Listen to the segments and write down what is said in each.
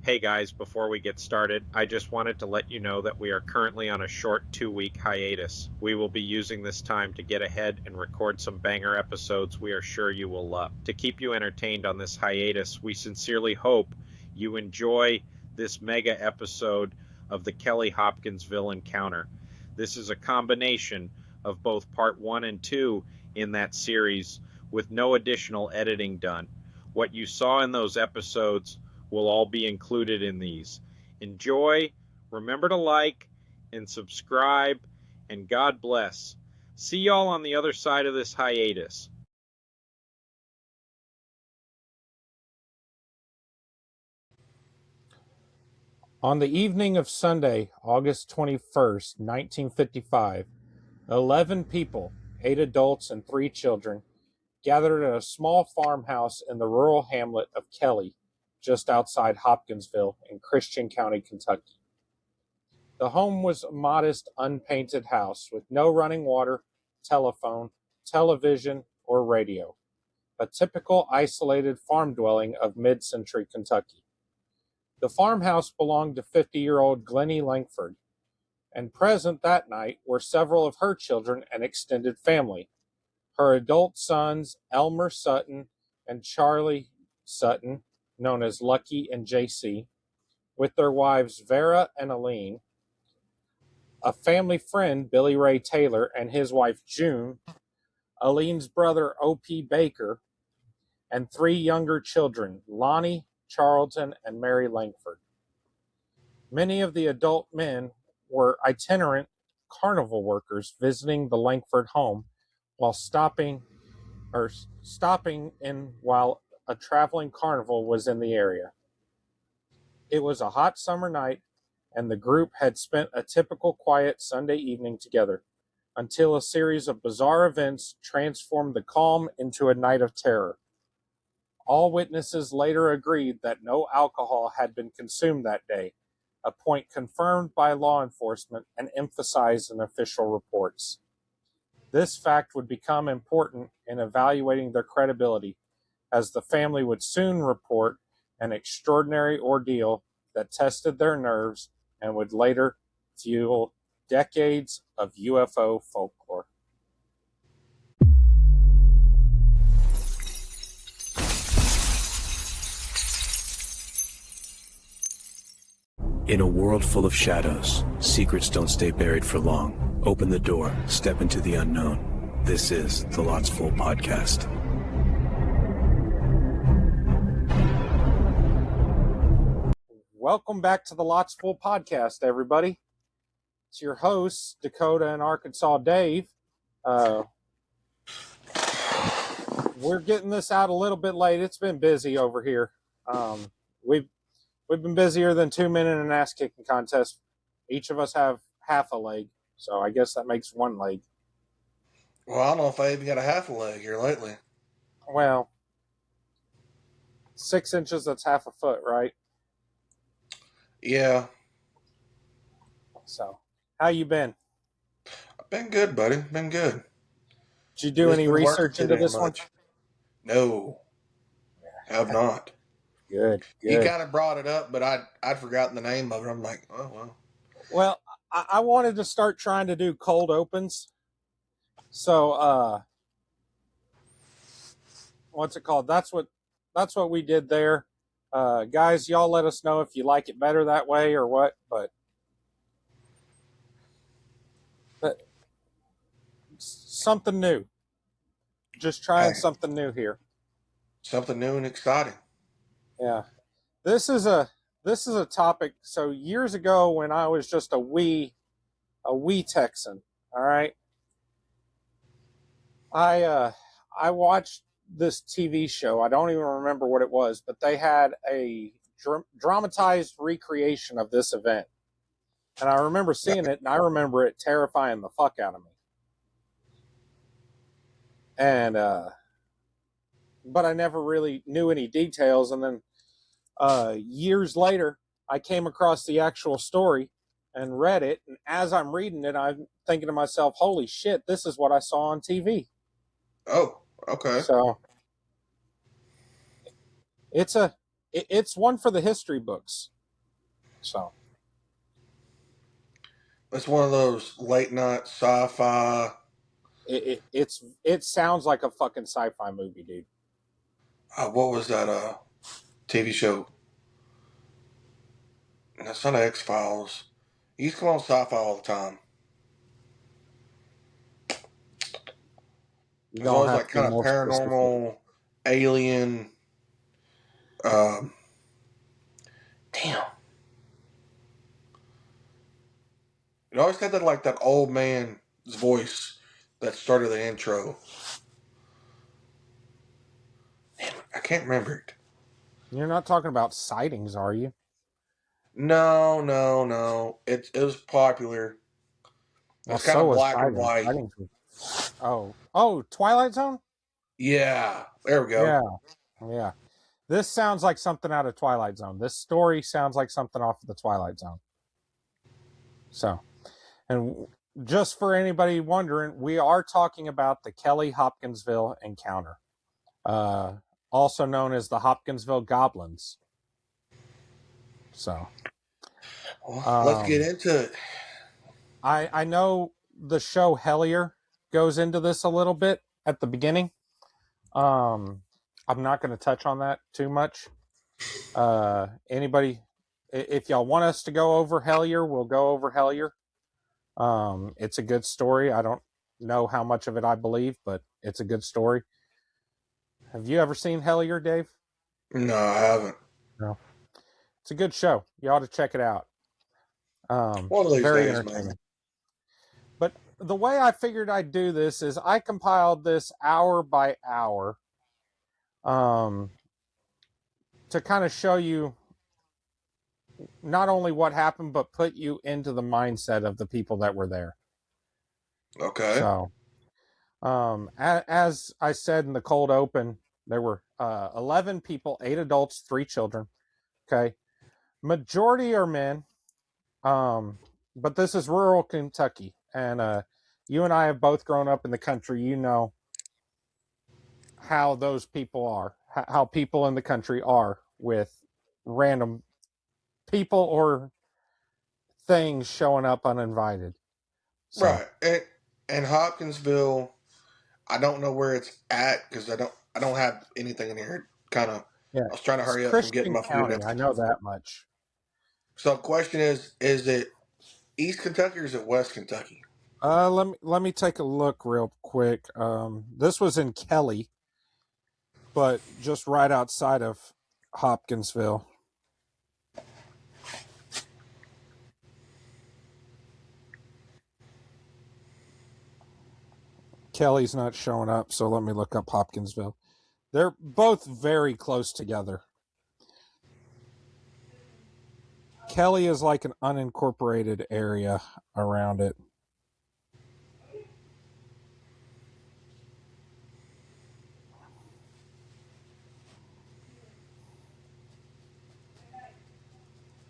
Hey guys, before we get started, I just wanted to let you know that we are currently on a short 2-week hiatus. We will be using this time to get ahead and record some banger episodes we are sure you will love. To keep you entertained on this hiatus, we sincerely hope you enjoy this mega episode of the Kelly-Hopkinsville Encounter. This is a combination of both part 1 and 2 in that series with no additional editing done. What you saw in those episodes will all be included in these. Enjoy, remember to like and subscribe, and God bless. See y'all on the other side of this hiatus. On the evening of Sunday, August 21st, 1955, 11 people, 8 adults and 3 children, gathered at a small farmhouse in the rural hamlet of Kelly, just outside Hopkinsville in Christian County, Kentucky. The home was a modest, unpainted house with no running water, telephone, television, or radio. A typical isolated farm dwelling of mid-century Kentucky. The farmhouse belonged to 50-year-old Glennie Langford, and present that night were several of her children and extended family. Her adult sons, Elmer Sutton and Charlie Sutton, known as Lucky and JC, with their wives Vera and Aline, a family friend, Billy Ray Taylor, and his wife June, Aline's brother O.P. Baker, and 3 younger children, Lonnie, Charlton, and Mary Langford. Many of the adult men were itinerant carnival workers visiting the Langford home while stopping in while a traveling carnival was in the area. It was a hot summer night, and the group had spent a typical quiet Sunday evening together until a series of bizarre events transformed the calm into a night of terror. All witnesses later agreed that no alcohol had been consumed that day, a point confirmed by law enforcement and emphasized in official reports. This fact would become important in evaluating their credibility, as the family would soon report an extraordinary ordeal that tested their nerves and would later fuel decades of UFO folklore. In a world full of shadows, secrets don't stay buried for long. Open the door, step into the unknown. This is the Lots Full Podcast. Welcome back to the Lots Full Podcast, everybody. It's your hosts, Dakota and Arkansas Dave. We're getting this out a little bit late. It's been busy over here. We've been busier than 2 men in an ass-kicking contest. Each of us have half a leg, so I guess that makes 1 leg. Well, I don't know if I even got a half a leg here lately. Well, 6 inches, that's half a foot, right? Yeah. So, how you been? I've been good, buddy. Been good. Did you do any research into this one? No. Have not. Good. You kind of brought it up, but I'd forgotten the name of it. I'm like, oh, well. Well, I wanted to start trying to do cold opens. So, what's it called? That's what we did there. Guys, y'all let us know if you like it better that way or what, but something new. Just trying something new here. Something new and exciting. Yeah. This is a topic. So years ago when I was just a wee Texan, all right, I watched this TV show. I don't even remember what it was, but they had a dramatized recreation of this event. And I remember seeing it, and I remember it terrifying the fuck out of me. And, but I never really knew any details. And then years later, I came across the actual story and read it. And as I'm reading it, I'm thinking to myself, holy shit, this is what I saw on TV. Oh, okay. So it's one for the history books. So It's one of those late night sci-fi. it sounds like a fucking sci-fi movie, dude. What was that TV show? That's not X-Files. It used to come on sci-fi all the time. You There's don't always have like to be kind of more specific. paranormal, alien. Um, damn. It always had that old man's voice that started the intro. Damn, I can't remember it. You're not talking about sightings, are you? No. It was popular. Well, It's kind so of was black and sightings. white. Oh, Twilight Zone? Yeah, there we go. Yeah. This sounds like something out of Twilight Zone. This story sounds like something off of the Twilight Zone. So, and just for anybody wondering, we are talking about the Kelly-Hopkinsville Encounter, also known as the Hopkinsville Goblins. So, Well, let's get into it. I know the show Hellier goes into this a little bit at the beginning. I'm not going to touch on that too much. Anybody, if y'all want us to go over Hellier, we'll go over Hellier. It's a good story. I don't know how much of it I believe, but it's a good story. Have you ever seen Hellier, Dave? No, I haven't. No. It's a good show. You ought to check it out. One of these Very days, entertaining. man. But the way I figured I'd do this is I compiled this hour by hour to kind of show you not only what happened, but put you into the mindset of the people that were there. Okay. So, as I said in the cold open, there were 11 people, 8 adults, 3 children. Okay. Majority are men. But this is rural Kentucky. And you and I have both grown up in the country. You know how those people are, how people in the country are with random people or things showing up uninvited. So, Right. And Hopkinsville, I don't know where it's at because I don't have anything in here. Kind of. yeah, I was trying to it's hurry up from getting Christian my food. County. I know that much. So, the question is it East Kentucky or is it West Kentucky? Let me take a look real quick. This was in Kelly, but just right outside of Hopkinsville. Kelly's not showing up, so let me look up Hopkinsville. They're both very close together. Kelly is like an unincorporated area around it.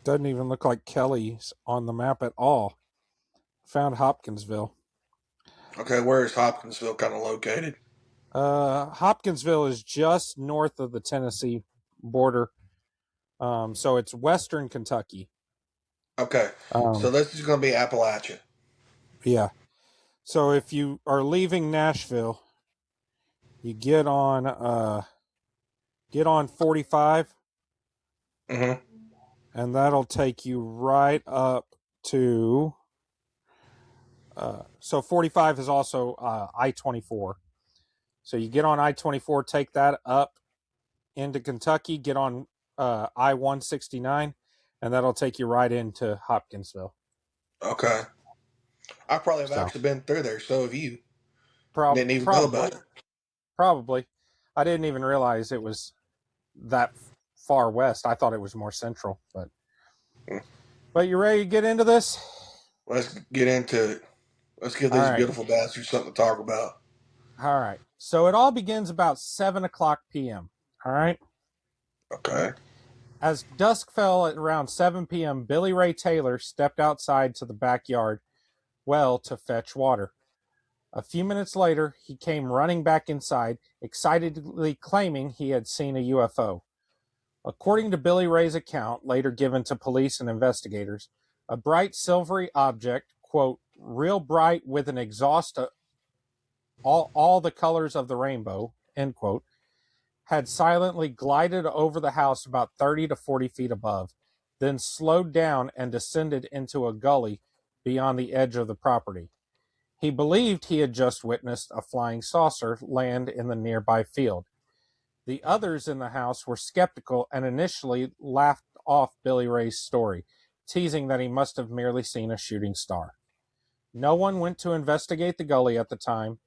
Doesn't even look like Kelly's on the map at all. Found Hopkinsville. Okay, where is Hopkinsville kind of located? Hopkinsville is just north of the Tennessee border. So it's western Kentucky. Okay, so this is going to be Appalachia. Yeah. So if you are leaving Nashville, you get on 45. Mm-hmm. And that'll take you right up to so 45 is also I-24. So you get on I-24, take that up into Kentucky, get on I-169, and that'll take you right into Hopkinsville. Okay. I probably have actually been through there, so have you. Didn't even know about it. Probably. I didn't even realize it was that far west. I thought it was more central, but But you ready to get into this? Let's get into it. Let's give these beautiful bastards something to talk about. All right. So it all begins about 7 o'clock p.m. All right. Okay. As dusk fell at around 7 p.m., Billy Ray Taylor stepped outside to the backyard well to fetch water. A few minutes later, he came running back inside, excitedly claiming he had seen a UFO. According to Billy Ray's account, later given to police and investigators, a bright silvery object, quote, real bright with an exhaust all the colors of the rainbow, end quote, had silently glided over the house about 30 to 40 feet above, then slowed down and descended into a gully beyond the edge of the property. He believed he had just witnessed a flying saucer land in the nearby field. The others in the house were skeptical and initially laughed off Billy Ray's story, teasing that he must have merely seen a shooting star. No one went to investigate the gully at the time,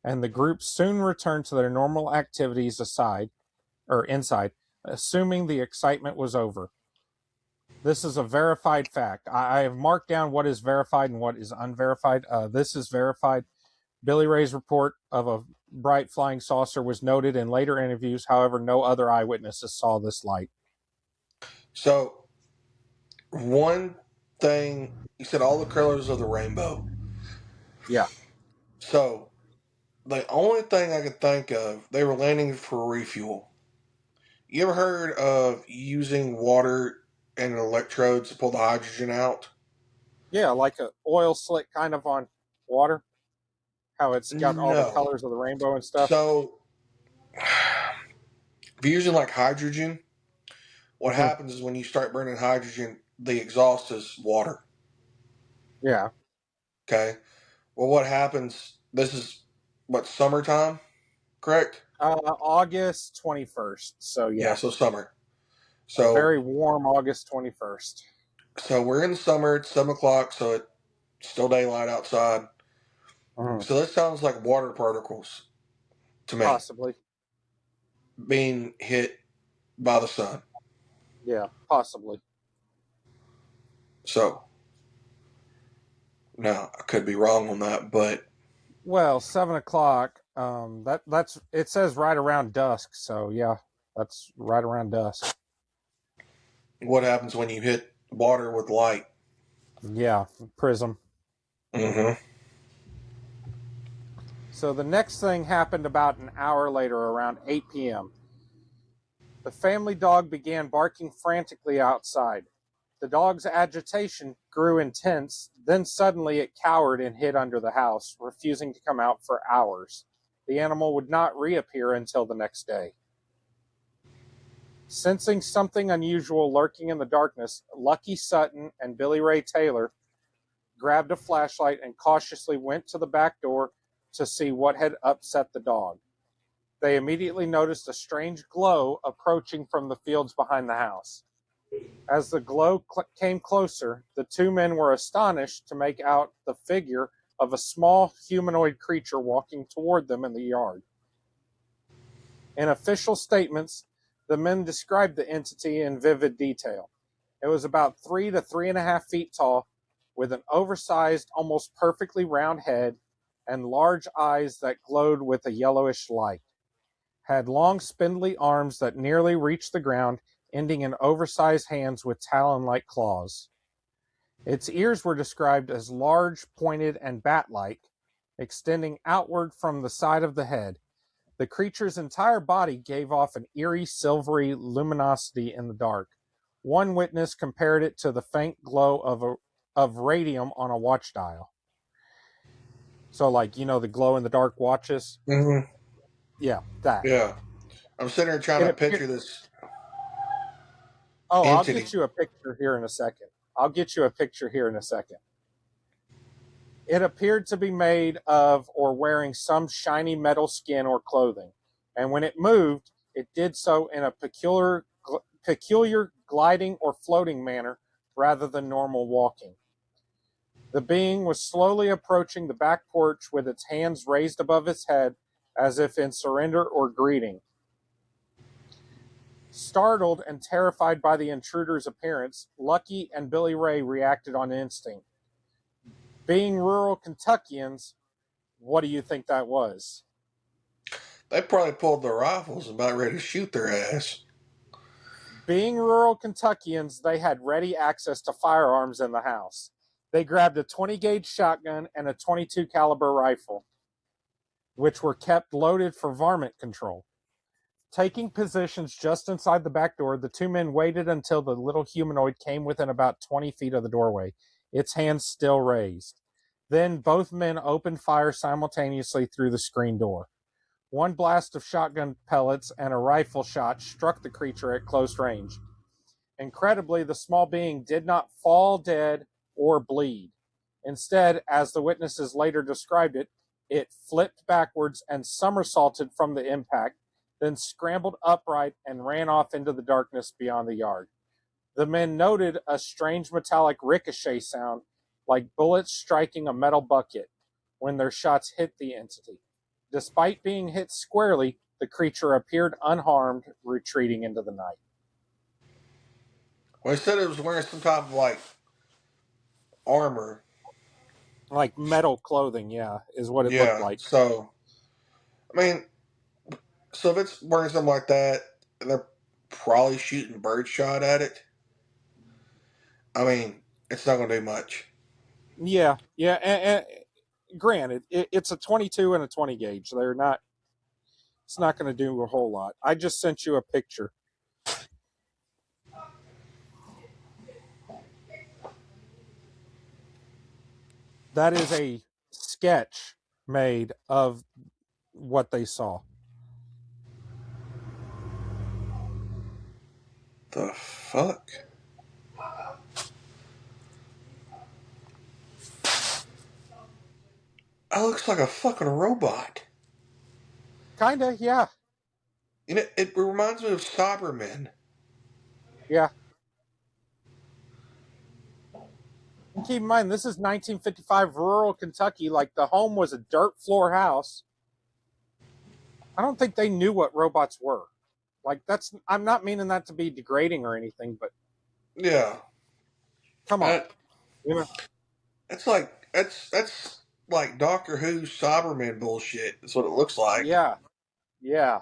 and the group soon returned to their normal activities inside, assuming the excitement was over. This is a verified fact. I have marked down what is verified and what is unverified. This is verified. Billy Ray's report of a bright flying saucer was noted in later interviews. However, no other eyewitnesses saw this light. So, one thing, you said all the colors of the rainbow. Yeah. So, the only thing I could think of, they were landing for refuel. You ever heard of using water and electrodes to pull the hydrogen out? Yeah, like an oil slick kind of on water. How it's got all the No. colors of the rainbow and stuff. So, if you're using like hydrogen, what happens is when you start burning hydrogen, the exhaust is water. Yeah. Okay. Well, what happens? This is what, summertime, correct? August 21st. So, yeah. So summer. A So very warm August 21st. So we're in the summer. It's 7 o'clock, so it's still daylight outside. So this sounds like water particles to me. Possibly. Being hit by the sun. Yeah, possibly. So, now I could be wrong on that, but well, 7 o'clock. That's it says right around dusk. So yeah, that's right around dusk. What happens when you hit water with light? Yeah, prism. Mm-hmm. So the next thing happened about an hour later, around 8 p.m. The family dog began barking frantically outside. The dog's agitation grew intense, then suddenly it cowered and hid under the house, refusing to come out for hours. The animal would not reappear until the next day. Sensing something unusual lurking in the darkness, Lucky Sutton and Billy Ray Taylor grabbed a flashlight and cautiously went to the back door to see what had upset the dog. They immediately noticed a strange glow approaching from the fields behind the house. As the glow came closer, the two men were astonished to make out the figure of a small humanoid creature walking toward them in the yard. In official statements, the men described the entity in vivid detail. It was about 3 to 3.5 feet tall, with an oversized, almost perfectly round head and large eyes that glowed with a yellowish light. Had long, spindly arms that nearly reached the ground, ending in oversized hands with talon-like claws. Its ears were described as large, pointed, and bat-like, extending outward from the side of the head. The creature's entire body gave off an eerie, silvery luminosity in the dark. One witness compared it to the faint glow of radium on a watch dial. So, like, the glow-in-the-dark watches? Mm-hmm. Yeah, that. Yeah. I'm sitting here trying to picture this. Oh, entity. I'll get you a picture here in a second. It appeared to be made of or wearing some shiny metal skin or clothing, and when it moved, it did so in a peculiar gliding or floating manner rather than normal walking. The being was slowly approaching the back porch with its hands raised above its head as if in surrender or greeting. Startled and terrified by the intruder's appearance, Lucky and Billy Ray reacted on instinct. Being rural Kentuckians, what do you think that was? They probably pulled their rifles and about ready to shoot their ass. Being rural Kentuckians, they had ready access to firearms in the house. They grabbed a 20-gauge shotgun and a .22 caliber rifle, which were kept loaded for varmint control. Taking positions just inside the back door, the two men waited until the little humanoid came within about 20 feet of the doorway, its hands still raised. Then both men opened fire simultaneously through the screen door. One blast of shotgun pellets and a rifle shot struck the creature at close range. Incredibly, the small being did not fall dead or bleed. Instead, as the witnesses later described it, it flipped backwards and somersaulted from the impact, then scrambled upright and ran off into the darkness beyond the yard. The men noted a strange metallic ricochet sound, like bullets striking a metal bucket, when their shots hit the entity. Despite being hit squarely, the creature appeared unharmed, retreating into the night. Well, he said it was wearing some type of like armor. Like metal clothing, yeah, is what it looked Yeah. like. So, I mean, so if it's wearing something like that, they're probably shooting birdshot at it. I mean, it's not going to do much. Yeah, and granted, it's a 22 and a 20 gauge. It's not going to do a whole lot. I just sent you a picture. That is a sketch made of what they saw. The fuck? That looks like a fucking robot. Kinda, yeah. You know, it reminds me of Cybermen. Yeah. And keep in mind, this is 1955 rural Kentucky. Like, the home was a dirt floor house. I don't think they knew what robots were. Like, I'm not meaning that to be degrading or anything, but Yeah. come on. That's like Doctor Who's Cybermen bullshit. That's what it looks like. Yeah.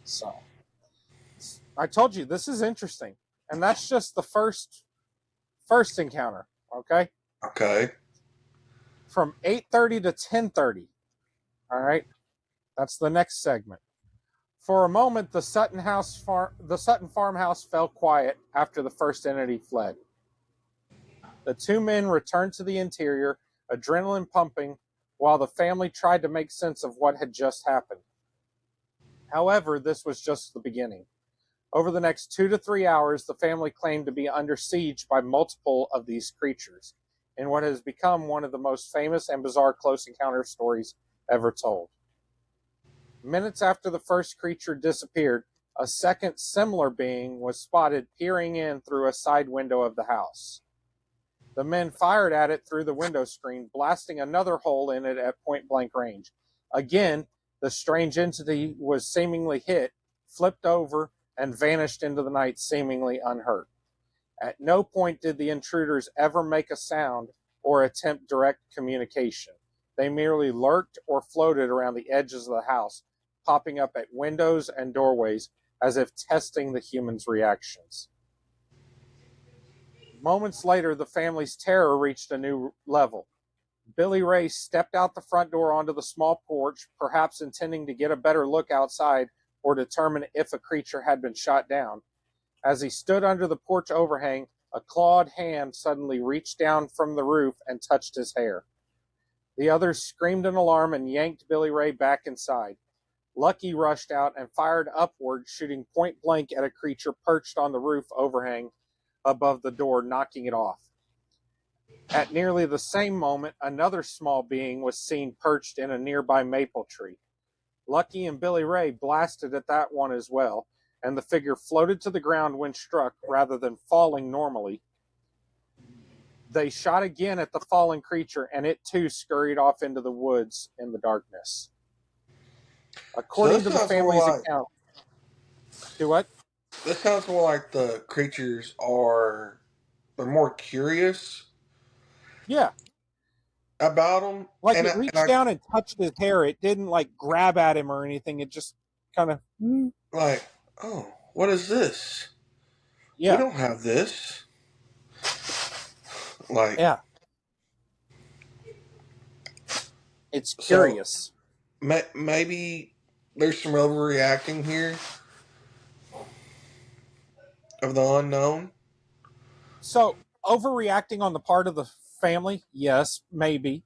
So, I told you, this is interesting. And that's just the first encounter, okay? Okay. From 8:30 to 10:30. All right? That's the next segment. For a moment, the Sutton farmhouse fell quiet after the first entity fled. The two men returned to the interior, adrenaline pumping, while the family tried to make sense of what had just happened. However, this was just the beginning. Over the next 2 to 3 hours, the family claimed to be under siege by multiple of these creatures, in what has become one of the most famous and bizarre close encounter stories ever told. Minutes after the first creature disappeared, a second similar being was spotted peering in through a side window of the house. The men fired at it through the window screen, blasting another hole in it at point-blank range. Again, the strange entity was seemingly hit, flipped over, and vanished into the night seemingly unhurt. At no point did the intruders ever make a sound or attempt direct communication. They merely lurked or floated around the edges of the house, popping up at windows and doorways as if testing the humans' reactions. Moments later, the family's terror reached a new level. Billy Ray stepped out the front door onto the small porch, perhaps intending to get a better look outside or determine if a creature had been shot down. As he stood under the porch overhang, a clawed hand suddenly reached down from the roof and touched his hair. The others screamed in alarm and yanked Billy Ray back inside. Lucky rushed out and fired upward, shooting point blank at a creature perched on the roof overhang above the door, knocking it off. At nearly the same moment, another small being was seen perched in a nearby maple tree. Lucky and Billy Ray blasted at that one as well, and the figure floated to the ground when struck rather than falling normally. They shot again at the fallen creature, and it too scurried off into the woods in the darkness. According to the family's account. Do what? This sounds more like the creatures they're more curious. Yeah. About them. Like, it reached down and touched his hair. It didn't, like, grab at him or anything. It just kind of... Like, oh, what is this? Yeah. We don't have this. Like... Yeah. It's curious. So, maybe there's some overreacting here of the unknown. So, overreacting on the part of the family, yes, maybe.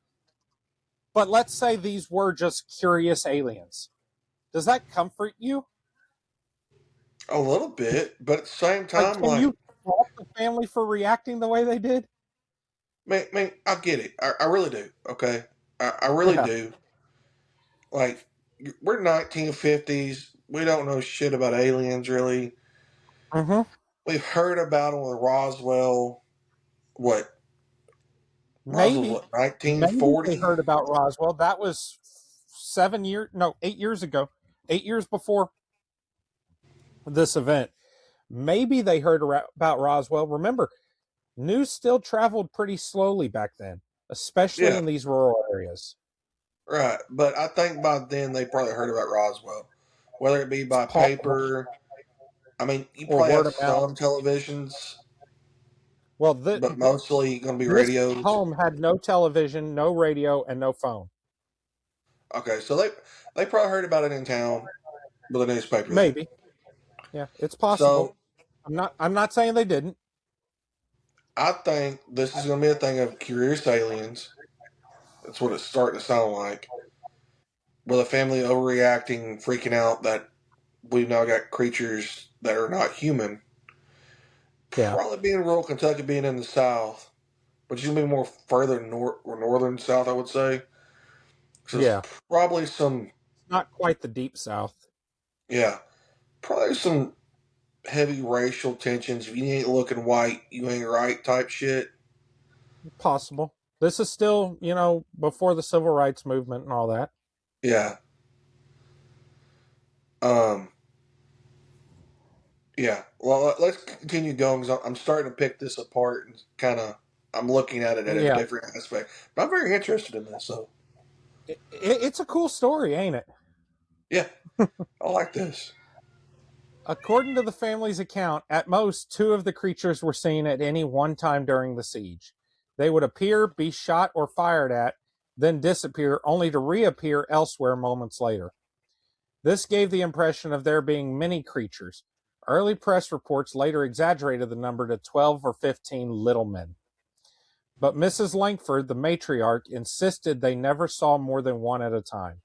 But let's say these were just curious aliens. Does that comfort you? A little bit, but at the same Like, time, can like, you fault the family for reacting the way they did? man, I get it. I really do. Okay, I really Yeah. do. Like, we're 1950s. We don't know shit about aliens, really. Mm-hmm. We've heard about them with Roswell. What? Roswell's Maybe, what? maybe they 1940. heard about Roswell. That was 7 years, no, 8 years ago, 8 years before this event. Maybe they heard about Roswell. Remember, news still traveled pretty slowly back then, especially Yeah, in these rural areas. right. But I think by then they probably heard about Roswell, whether it be It's by possible, paper. I mean, you or probably word have of mouth. some televisions, Well, but mostly going to be this radios. home had no television, no radio, and no phone. Okay, so they probably heard about it in town with a newspaper there. Maybe, yeah, it's possible. So I'm not saying they didn't. I think this is going to be a thing of curious aliens. That's what it's starting to sound like. With a family overreacting, freaking out that we've now got creatures that are not human. Yeah, Probably being rural Kentucky, being in the South, but it's going to be more further north or northern South, I would say. So there's yeah, probably some, not quite the deep South. yeah, probably some heavy racial tensions. If you ain't looking white, you ain't right type shit. Possible. This is still, before the civil rights movement and all that. Yeah. Um. Yeah. Well, let's continue going because I'm starting to pick this apart and kind of I'm looking at it at a Yeah, different aspect. But I'm very interested in this. So it's a cool story, ain't it? yeah, I like this. According to the family's account, at most two of the creatures were seen at any one time during the siege. They would appear, be shot or fired at, then disappear, only to reappear elsewhere moments later. This gave the impression of there being many creatures. Early press reports later exaggerated the number to 12 or 15 little men. But Mrs. Langford, the matriarch, insisted they never saw more than one at a time.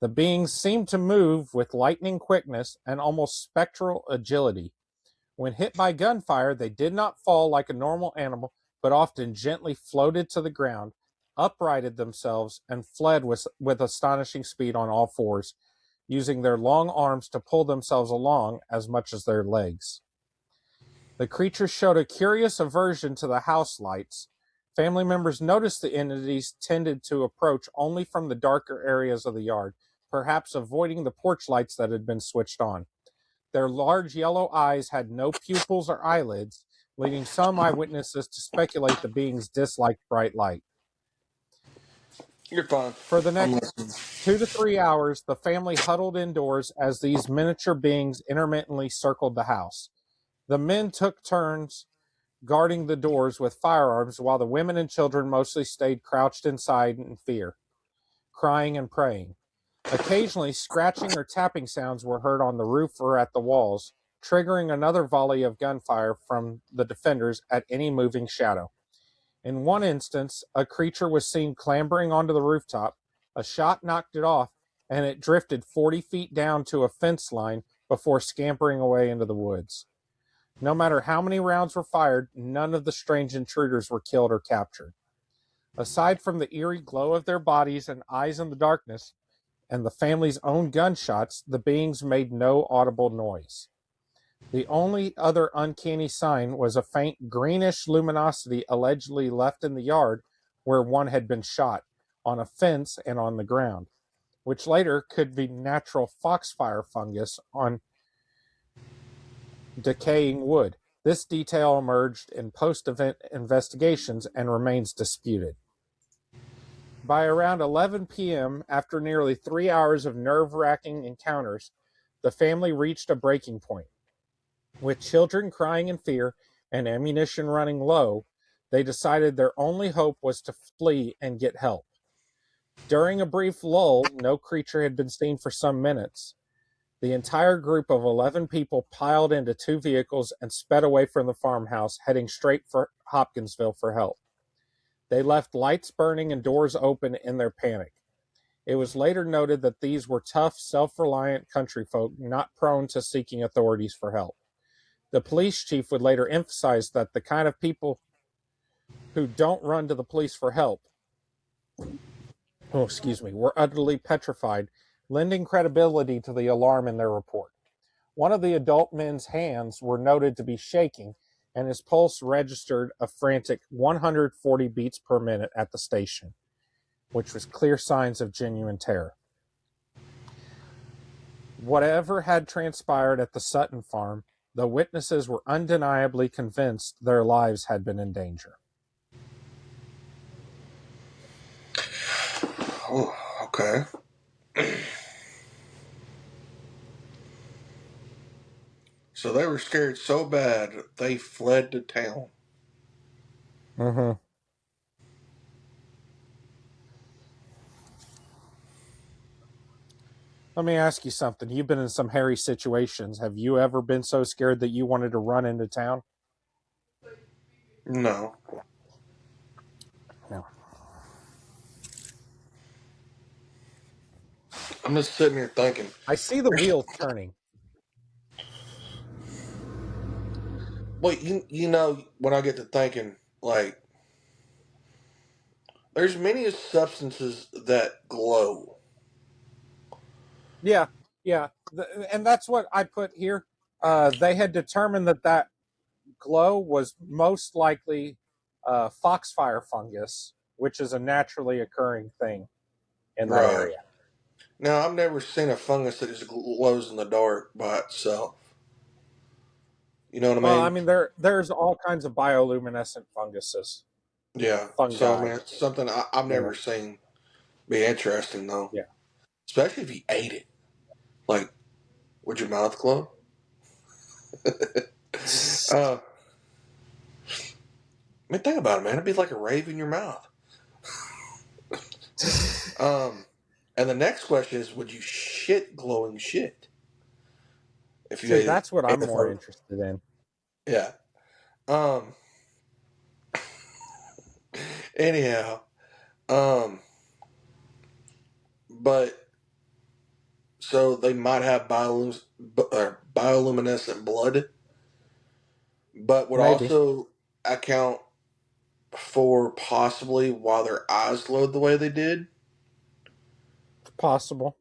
The beings seemed to move with lightning quickness and almost spectral agility. When hit by gunfire, they did not fall like a normal animal, but often gently floated to the ground, uprighted themselves, and fled with astonishing speed on all fours, using their long arms to pull themselves along as much as their legs. The creatures showed a curious aversion to the house lights. Family members noticed the entities tended to approach only from the darker areas of the yard, perhaps avoiding the porch lights that had been switched on. Their large yellow eyes had no pupils or eyelids, leading some eyewitnesses to speculate the beings disliked bright light. You're fine. For the I'm next listening. 2 to 3 hours, the family huddled indoors as these miniature beings intermittently circled the house. The men took turns guarding the doors with firearms, while the women and children mostly stayed crouched inside in fear, crying and praying. Occasionally, scratching or tapping sounds were heard on the roof or at the walls, triggering another volley of gunfire from the defenders at any moving shadow. In one instance, a creature was seen clambering onto the rooftop. A shot knocked it off, and it drifted 40 feet down to a fence line before scampering away into the woods. No matter how many rounds were fired, none of the strange intruders were killed or captured. Aside from the eerie glow of their bodies and eyes in the darkness, and the family's own gunshots, the beings made no audible noise. The only other uncanny sign was a faint greenish luminosity allegedly left in the yard where one had been shot, on a fence and on the ground, which later could be natural foxfire fungus on decaying wood. This detail emerged in post-event investigations and remains disputed. By around 11 p.m., after nearly 3 hours of nerve-wracking encounters, the family reached a breaking point. With children crying in fear and ammunition running low, they decided their only hope was to flee and get help. During a brief lull, no creature had been seen for some minutes. The entire group of 11 people piled into 2 vehicles and sped away from the farmhouse, heading straight for Hopkinsville for help. They left lights burning and doors open in their panic. It was later noted that these were tough, self-reliant country folk not prone to seeking authorities for help. The police chief would later emphasize that the kind of people who don't run to the police for help, were utterly petrified, lending credibility to the alarm in their report. One of the adult men's hands were noted to be shaking, and his pulse registered a frantic 140 beats per minute at the station, which was clear signs of genuine terror. Whatever had transpired at the Sutton farm, the witnesses were undeniably convinced their lives had been in danger. Oh, okay. So they were scared so bad they fled to town. Mm-hmm. Let me ask you something. You've been in some hairy situations. Have you ever been so scared that you wanted to run into town? No. No. I'm just sitting here thinking. I see the wheels turning. Well, you know, when I get to thinking, like, there's many substances that glow. Yeah. And that's what I put here. They had determined that glow was most likely foxfire fungus, which is a naturally occurring thing in that area. Now, I've never seen a fungus that just glows in the dark by itself. You know what I mean? Well, I mean, there's all kinds of bioluminescent funguses. Yeah. Fungi. So, I mean, it's something I've never seen. Be interesting, though. Yeah. Especially if you ate it. Like, would your mouth glow? I mean, think about it, man. It'd be like a rave in your mouth. And the next question is, would you shit glowing shit? If you See, that's what I'm more interested in. Yeah. Anyhow, but so they might have bioluminescent blood, but would Maybe. also account for possibly why their eyes glowed the way they did. It's possible.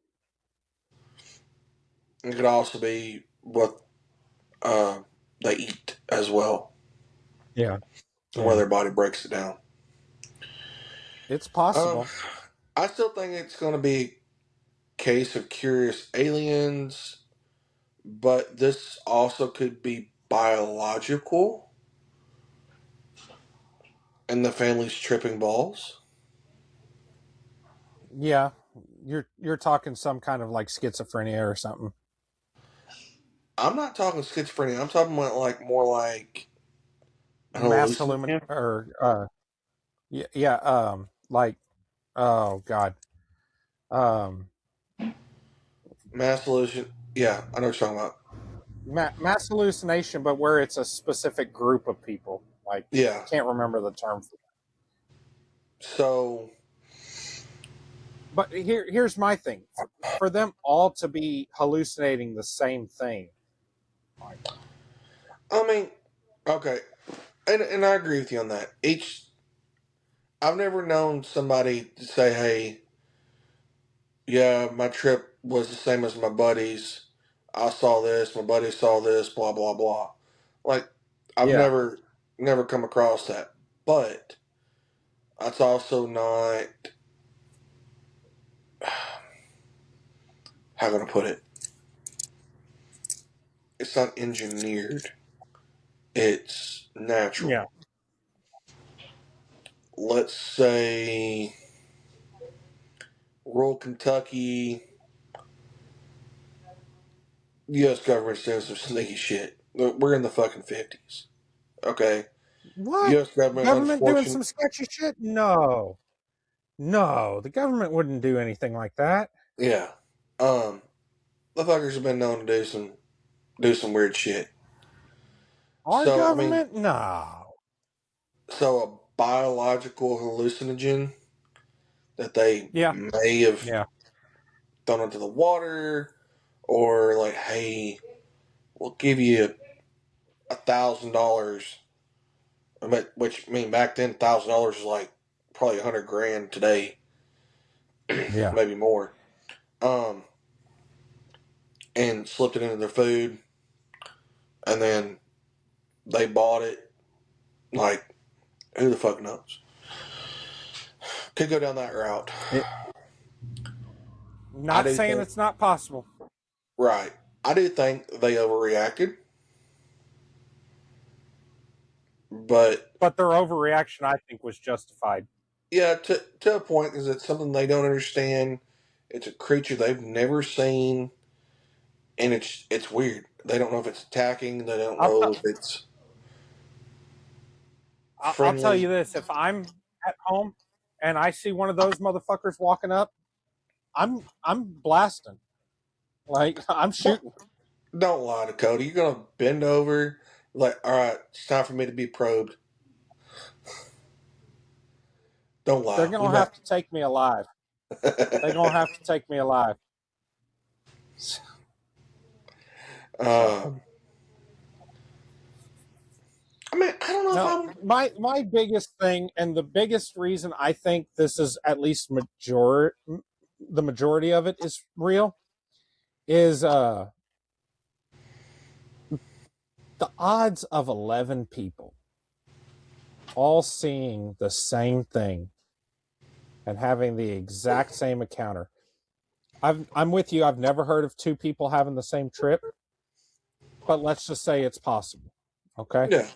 It could also be what they eat as well. Yeah. And where their body breaks it down. It's possible. I still think it's going to be a case of curious aliens, but this also could be biological, and the family's tripping balls. Yeah, you're talking some kind of like schizophrenia or something. I'm not talking schizophrenia. I'm talking about like more like Mass hallucination or like, oh god, mass hallucination. Yeah, I know what you're talking about. Mass hallucination, but where it's a specific group of people. Like, yeah, I can't remember the term for that. So, but here's my thing: for them all to be hallucinating the same thing. I mean, okay, and I agree with you on that. I've never known somebody to say, "Hey, yeah, my trip was the same as my buddies. I saw this, my buddy saw this, blah blah blah." Like, I've never come across that, but that's also not, how can I put it? It's not engineered. It's natural. Yeah. Let's say rural Kentucky, U.S. government's doing some sneaky shit. We're in the fucking 50s. Okay? What? U.S. government doing some sketchy shit? No. No, the government wouldn't do anything like that. Yeah. The fuckers have been known to do some weird shit. Our So, I mean, government? No. so a biological hallucinogen that they Yeah. may have Yeah. thrown into the water, or like, hey, we'll give you $1,000. Which, I mean, back then, $1,000 is like probably $100,000 today, Yeah. maybe more. And slipped it into their food, and then they bought it. Like, who the fuck knows? Could go down that route. Not saying it's not possible. Right. I do think they overreacted. But their overreaction, I think, was justified. yeah, to a point, because it's something they don't understand. It's a creature they've never seen, and it's weird. They don't know if it's attacking. They don't know if it's I'll tell friendly. you this: if I'm at home and I see one of those motherfuckers walking up, I'm blasting. Like, I'm shooting. Don't lie to Cody. You're gonna bend over, like, all right, it's time for me to be probed. Don't lie. They're gonna have to take me alive. They're gonna have to take me alive. I mean, I don't know if I'm. My biggest thing, and the biggest reason I think this is at least the majority of it is real, is the odds of 11 people all seeing the same thing and having the exact same encounter. I'm with you. I've never heard of two people having the same trip, but let's just say it's possible. Okay? Yeah.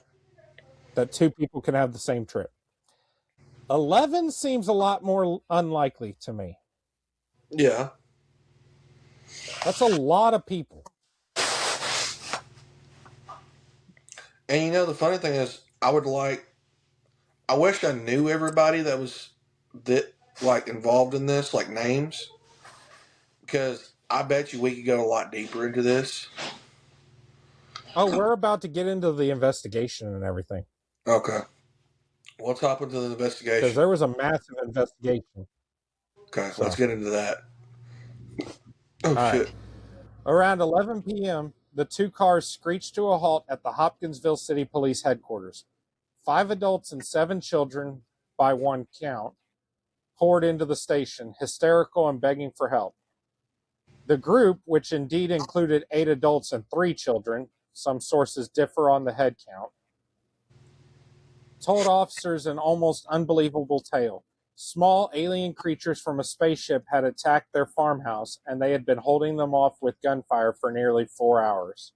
That two people can have the same trip. 11 seems a lot more unlikely to me. Yeah. That's a lot of people. And you know, the funny thing is, I wish I knew everybody that was like involved in this, like names, because I bet you we could go a lot deeper into this. Oh, we're about to get into the investigation and everything. Okay. What's happened to the investigation? Because there was a massive investigation. Okay, so let's get into that. Oh, all shit. Right. Around 11 p.m., the two cars screeched to a halt at the Hopkinsville City Police headquarters. 5 adults and 7 children, by one count, poured into the station, hysterical and begging for help. The group, which indeed included 8 adults and 3 children, some sources differ on the head count, told officers an almost unbelievable tale. Small alien creatures from a spaceship had attacked their farmhouse, and they had been holding them off with gunfire for nearly 4 hours.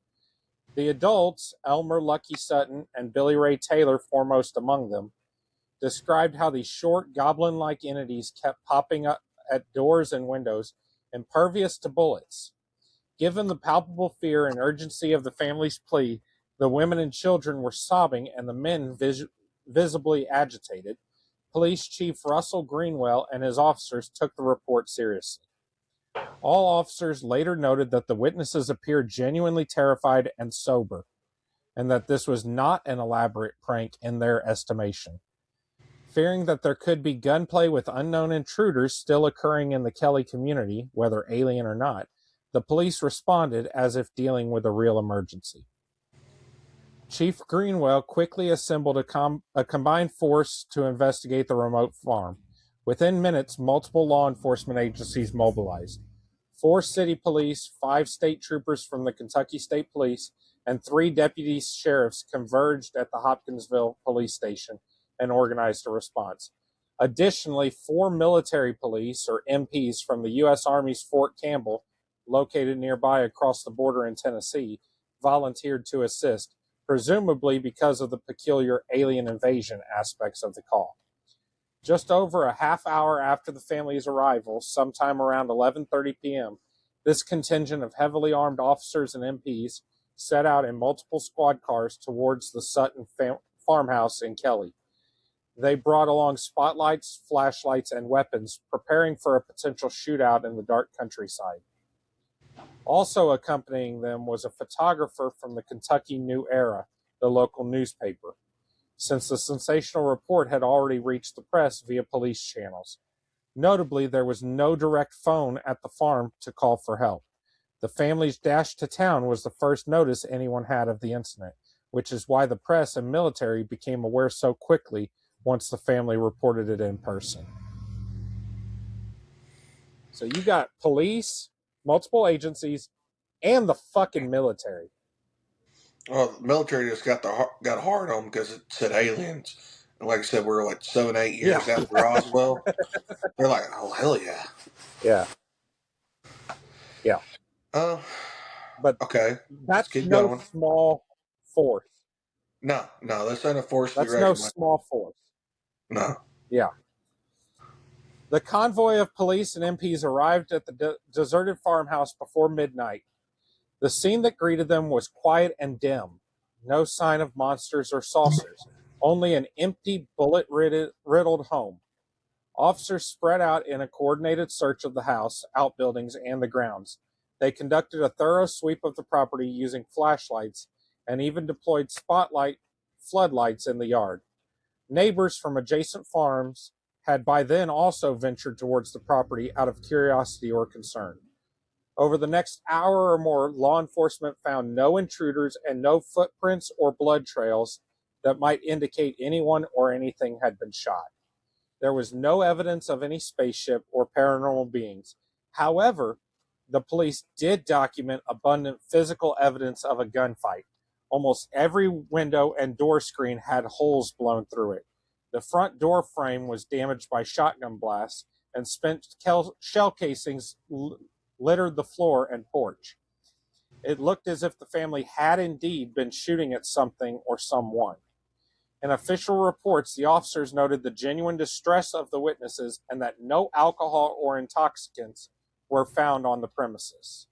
The adults, Elmer Lucky Sutton and Billy Ray Taylor foremost among them, described how these short, goblin-like entities kept popping up at doors and windows, impervious to bullets. Given the palpable fear and urgency of the family's plea, the women and children were sobbing and the men visibly agitated. Police Chief Russell Greenwell and his officers took the report seriously. All officers later noted that the witnesses appeared genuinely terrified and sober, and that this was not an elaborate prank in their estimation. Fearing that there could be gunplay with unknown intruders still occurring in the Kelly community, whether alien or not, the police responded as if dealing with a real emergency. Chief Greenwell quickly assembled a combined force to investigate the remote farm. Within minutes, multiple law enforcement agencies mobilized. 4 city police, 5 state troopers from the Kentucky State Police, and 3 deputy sheriffs converged at the Hopkinsville police station and organized a response. Additionally, 4 military police, or MPs, from the U.S. Army's Fort Campbell, located nearby across the border in Tennessee, volunteered to assist, presumably because of the peculiar alien invasion aspects of the call. Just over a half hour after the family's arrival, sometime around 11:30 p.m., this contingent of heavily armed officers and MPs set out in multiple squad cars towards the Sutton farmhouse in Kelly. They brought along spotlights, flashlights, and weapons, preparing for a potential shootout in the dark countryside. Also accompanying them was a photographer from the Kentucky New Era, the local newspaper, since the sensational report had already reached the press via police channels. Notably, there was no direct phone at the farm to call for help. The family's dash to town was the first notice anyone had of the incident, which is why the press and military became aware so quickly once the family reported it in person. So you got police, multiple agencies, and the fucking military. Well, the military just got hard on because it said aliens. And like I said, we're like 7-8 years after Roswell. They're like, oh, hell yeah. Yeah. But okay. That's keep no going. small force. No, this ain't a force to be That's no reckoned with. small force. No. Yeah. The convoy of police and MPs arrived at the deserted farmhouse before midnight. The scene that greeted them was quiet and dim. No sign of monsters or saucers. Only an empty, bullet-riddled home. Officers spread out in a coordinated search of the house, outbuildings, and the grounds. They conducted a thorough sweep of the property using flashlights and even deployed floodlights in the yard. Neighbors from adjacent farms had by then also ventured towards the property out of curiosity or concern. Over the next hour or more, law enforcement found no intruders and no footprints or blood trails that might indicate anyone or anything had been shot. There was no evidence of any spaceship or paranormal beings. However, the police did document abundant physical evidence of a gunfight. Almost every window and door screen had holes blown through it. The front door frame was damaged by shotgun blasts, and spent shell casings littered the floor and porch. It looked as if the family had indeed been shooting at something or someone. In official reports, the officers noted the genuine distress of the witnesses and that no alcohol or intoxicants were found on the premises,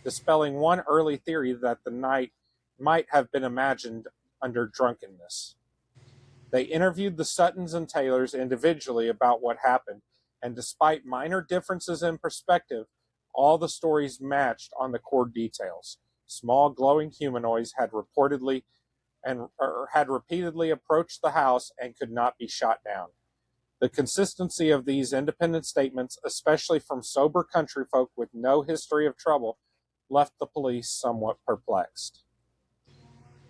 dispelling one early theory that the night might have been imagined under drunkenness. They interviewed the Suttons and Taylors individually about what happened, and despite minor differences in perspective, all the stories matched on the core details. Small glowing humanoids had repeatedly approached the house and could not be shot down. The consistency of these independent statements, especially from sober country folk with no history of trouble, left the police somewhat perplexed.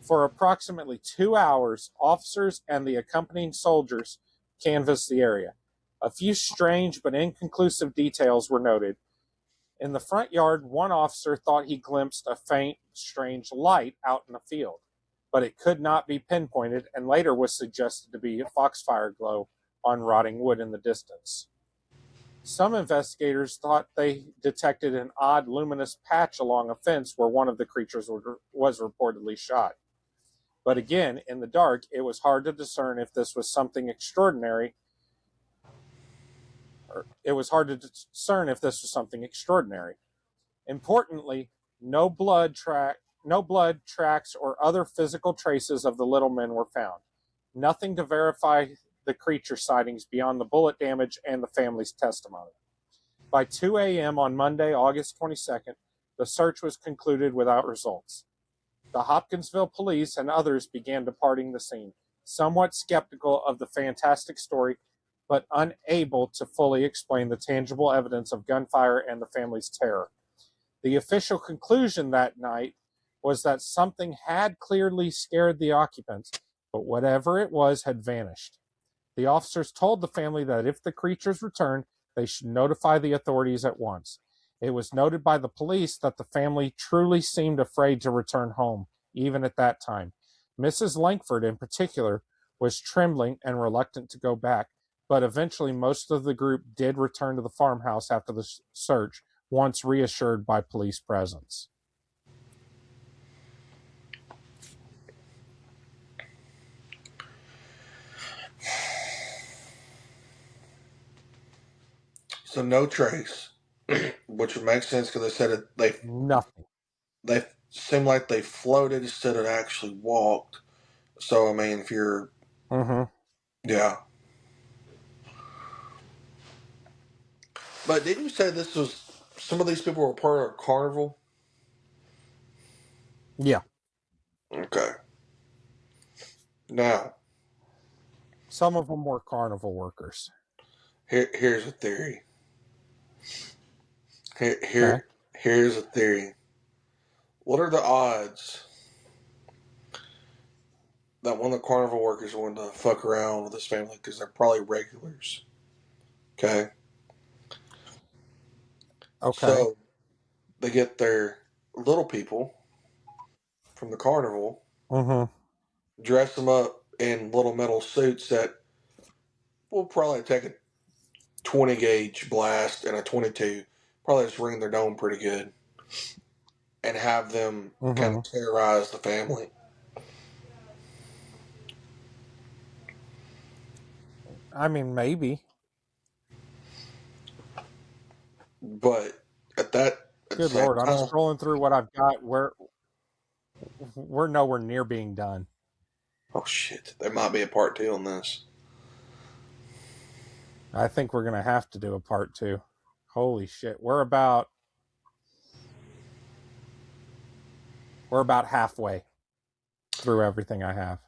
For approximately 2 hours, officers and the accompanying soldiers canvassed the area. A few strange but inconclusive details were noted. In the front yard, one officer thought he glimpsed a faint, strange light out in the field, but it could not be pinpointed and later was suggested to be a foxfire glow on rotting wood in the distance. Some investigators thought they detected an odd luminous patch along a fence where one of the creatures was reportedly shot. But again, in the dark, it was hard to discern if this was something extraordinary. Importantly, no blood tracks or other physical traces of the little men were found. Nothing to verify the creature sightings beyond the bullet damage and the family's testimony. By 2 a.m. on Monday, August 22nd, the search was concluded without results. The Hopkinsville police and others began departing the scene, somewhat skeptical of the fantastic story, but unable to fully explain the tangible evidence of gunfire and the family's terror. The official conclusion that night was that something had clearly scared the occupants, but whatever it was had vanished. The officers told the family that if the creatures returned, they should notify the authorities at once. It was noted by the police that the family truly seemed afraid to return home, even at that time. Mrs. Langford, in particular, was trembling and reluctant to go back, but eventually most of the group did return to the farmhouse after the search, once reassured by police presence. So no trace, which would make sense because they said Nothing. They seemed like they floated instead of actually walked. So I mean, if you're, Mm-hmm. yeah. But didn't you say some of these people were part of a carnival? Yeah. Okay. Now, Some of them were carnival workers. here's a theory. Okay. Here's a theory. What are the odds that one of the carnival workers wanted to fuck around with this family because they're probably regulars? Okay. Okay. So they get their little people from the carnival, Mm-hmm. dress them up in little metal suits that will probably take a 20 gauge blast and a 22, probably just ring their dome pretty good, and have them kind Mm-hmm. of terrorize the family. I mean, maybe. But at the Good same Lord, I'm time, scrolling through what I've got. We're nowhere near being done. oh shit, there might be a part 2 on this. I think we're gonna have to do a part 2. Holy shit, we're about halfway through everything I have.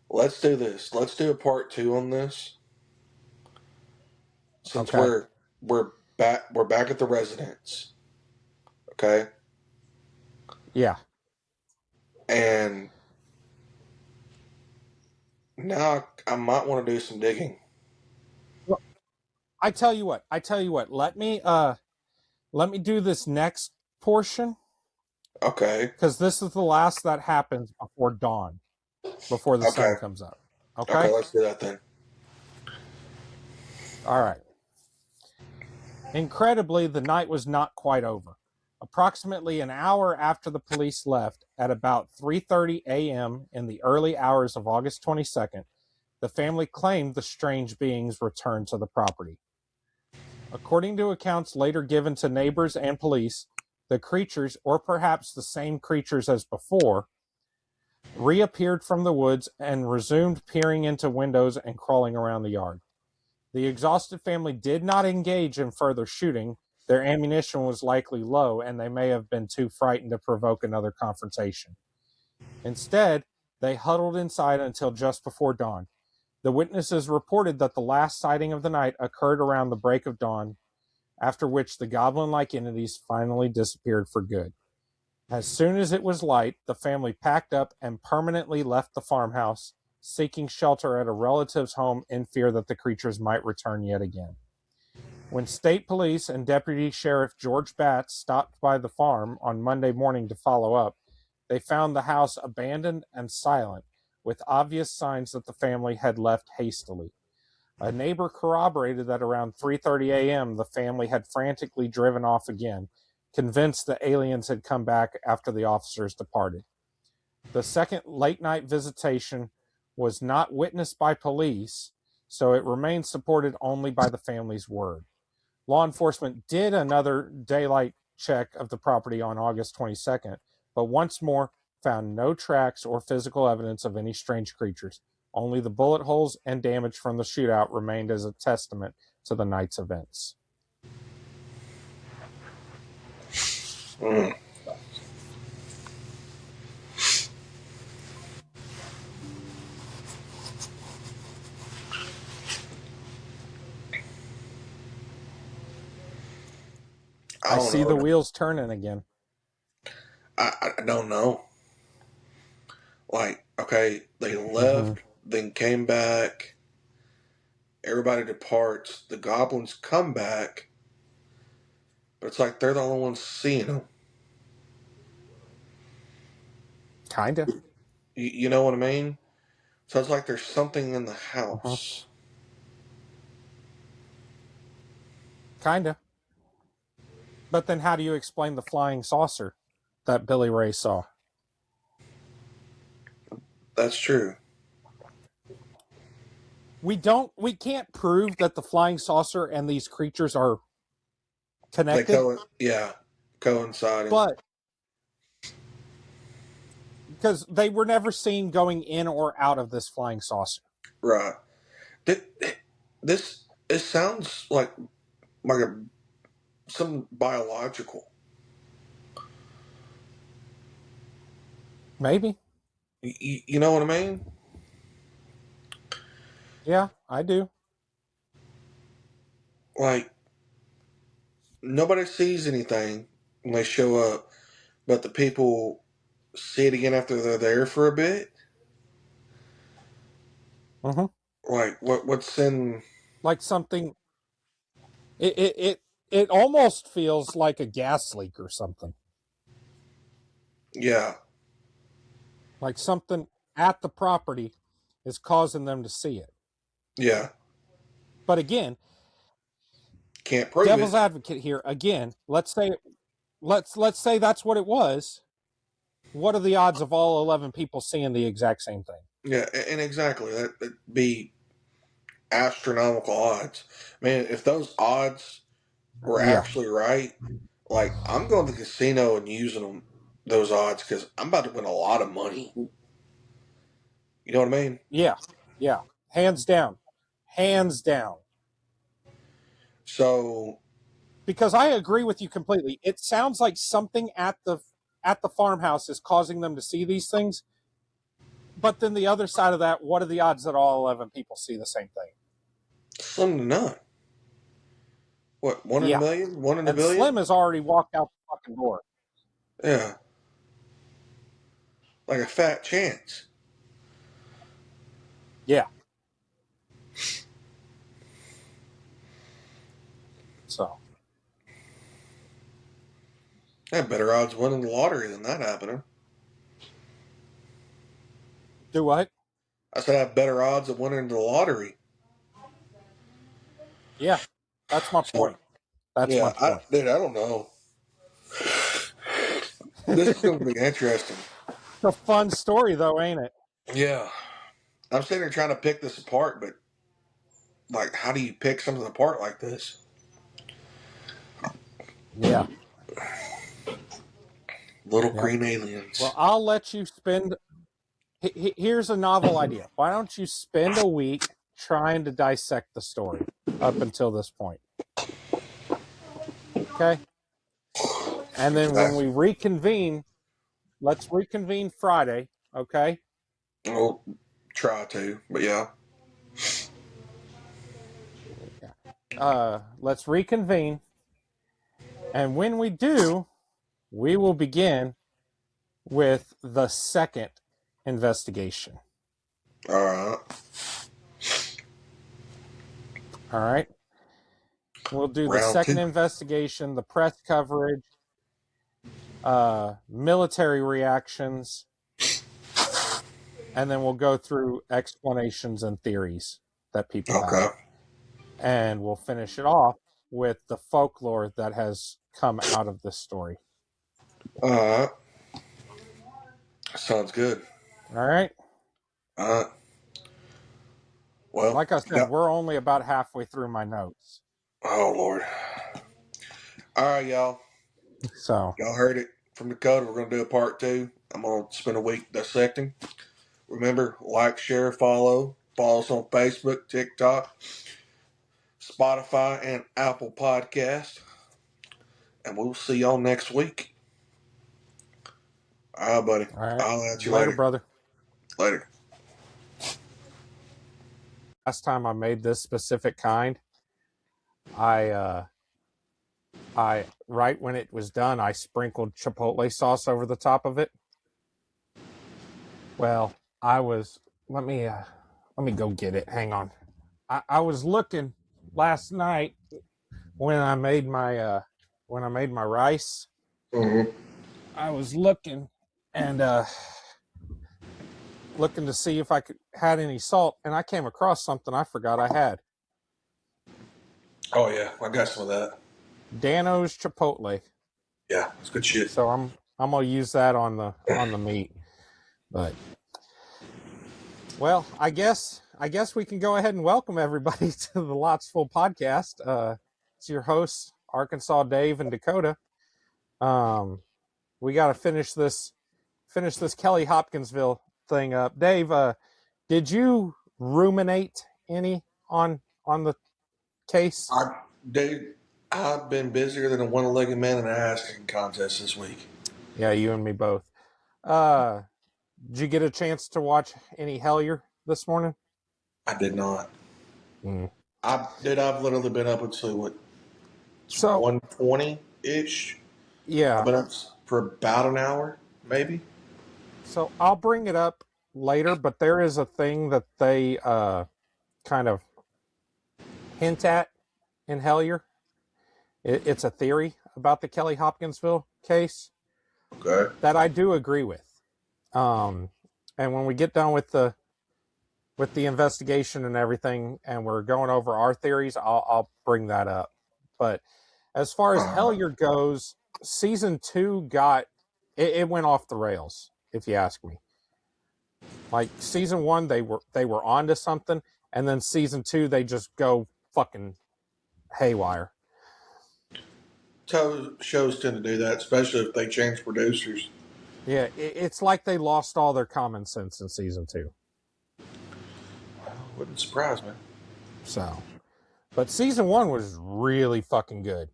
Let's do this. Let's do a part 2 on this. Since Okay. we're back at the residence. Okay? Yeah. And now I might want to do some digging. Well, I tell you what. Let me do this next portion, Okay. because this is the last that happens before dawn, before the Okay. sun comes up. Okay, Okay? let's do that then. All right. Incredibly, the night was not quite over. Approximately an hour after the police left, at about 3:30 a.m. in the early hours of August 22nd, the family claimed the strange beings returned to the property. According to accounts later given to neighbors and police, the creatures, or perhaps the same creatures as before, reappeared from the woods and resumed peering into windows and crawling around the yard. The exhausted family did not engage in further shooting. Their ammunition was likely low, and they may have been too frightened to provoke another confrontation. Instead, they huddled inside until just before dawn. The witnesses reported that the last sighting of the night occurred around the break of dawn, after which the goblin-like entities finally disappeared for good. As soon as it was light, the family packed up and permanently left the farmhouse, seeking shelter at a relative's home in fear that the creatures might return yet again. When state police and Deputy Sheriff George Batts stopped by the farm on Monday morning to follow up, they found the house abandoned and silent, with obvious signs that the family had left hastily. A neighbor corroborated that around 3:30 a.m. the family had frantically driven off again, convinced the aliens had come back after the officers departed. The second late-night visitation was not witnessed by police, so it remains supported only by the family's word. Law enforcement did another daylight check of the property on August 22nd, but once more found no tracks or physical evidence of any strange creatures. Only the bullet holes and damage from the shootout remained as a testament to the night's events. Mm. I don't see the know. wheels turning again. I don't know. Like, okay, they left, then came back. Everybody departs. The goblins come back. But it's like they're the only ones seeing them. Kinda. You know what I mean? So it's like there's something in the house. Kinda. But then how do you explain the flying saucer that Billy Ray saw? That's true. We can't prove that the flying saucer and these creatures are They connected, coinciding. but because they were never seen going in or out of this flying saucer. Right. This it sounds like like some biological. Maybe. You know what I mean? Yeah, I do. Like, nobody sees anything when they show up, but the people see it again after they're there for a bit. Mm-hmm. Like, what's in... Like something. It almost feels like a gas leak or something. Yeah. Like something at the property is causing them to see it. Yeah. But again, Can't prove devil's it. advocate here. Again, let's say that's what it was. What are the odds of all 11 people seeing the exact same thing? Yeah, and exactly. That'd be astronomical odds. Man, if those odds were Yeah. actually right, like, I'm going to the casino and using those odds because I'm about to win a lot of money. You know what I mean? Yeah. Yeah. Hands down. Hands down. So, Because I agree with you completely. It sounds like something at the farmhouse is causing them to see these things. But then the other side of that, what are the odds that all 11 people see the same thing? slim to none. What, one in a Yeah. million? One in a And billion? Slim has already walked out the fucking door. Yeah. Like a fat chance. Yeah. So. I have better odds winning the lottery than that happening. Do what? I said I have better odds of winning the lottery. Yeah. That's my So, point. That's my yeah, point. I don't know. This is going to be interesting. It's a fun story, though, ain't it? Yeah. I'm sitting here trying to pick this apart, but, like, how do you pick something apart like this? Yeah. Little green aliens. Well, I'll let you spend. Here's a novel idea. Why don't you spend a week trying to dissect the story up until this point? Okay. And then when we reconvene, let's reconvene Friday. Okay. I'll try to, but yeah. Let's reconvene. And when we do, we will begin with the second investigation. All right. All right. We'll do the Round second 2. investigation, the press coverage, military reactions, and then we'll go through explanations and theories that people have. And we'll finish it off with the folklore that has come out of this story. All right. Sounds good. All right. Well, like I said, we're only about halfway through my notes. Oh, Lord. All right, y'all. So y'all heard it from Dakota. We're going to do a part 2. I'm going to spend a week dissecting. Remember, like, share, follow. Follow us on Facebook, TikTok, Spotify, and Apple Podcast. And we'll see y'all next week. All right, buddy. all right. I'll at you Later, later. brother. Later. Last time I made this specific kind, I right when it was done, I sprinkled chipotle sauce over the top of it. Well, let me go get it. Hang on. I was looking last night when I made my rice. Mm-hmm. I was looking and looking to see if I had any salt, and I came across something I forgot I had. Oh, yeah. I got some of that. Dano's chipotle. Yeah, it's good shit. So I'm gonna use that on the meat. But well, I guess we can go ahead and welcome everybody to the Lots Full podcast. It's your hosts, Arkansas Dave and Dakota. We got to finish this Kelly-Hopkinsville thing up. Dave, did you ruminate any on the case? Dude, I've been busier than a one-legged man in an ass kicking contest this week. Yeah, you and me both. Did you get a chance to watch any Hellier this morning? I did not. Mm. I've literally been up until what, So 1:20-ish. I've yeah, been up for about an hour, maybe. so I'll bring it up later, but there is a thing that they kind of hint at in Hellier. It's a theory about the Kelly-Hopkinsville case Okay. that I do agree with. And when we get done with the investigation and everything, and we're going over our theories, I'll bring that up. But as far as Hellier goes, season 2 it went off the rails, if you ask me. Like season 1, they were onto something, and then season 2 they just go fucking haywire. Shows tend to do that, especially if they change producers. Yeah, it's like they lost all their common sense in season 2. Wouldn't surprise me. So, but season 1 was really fucking good.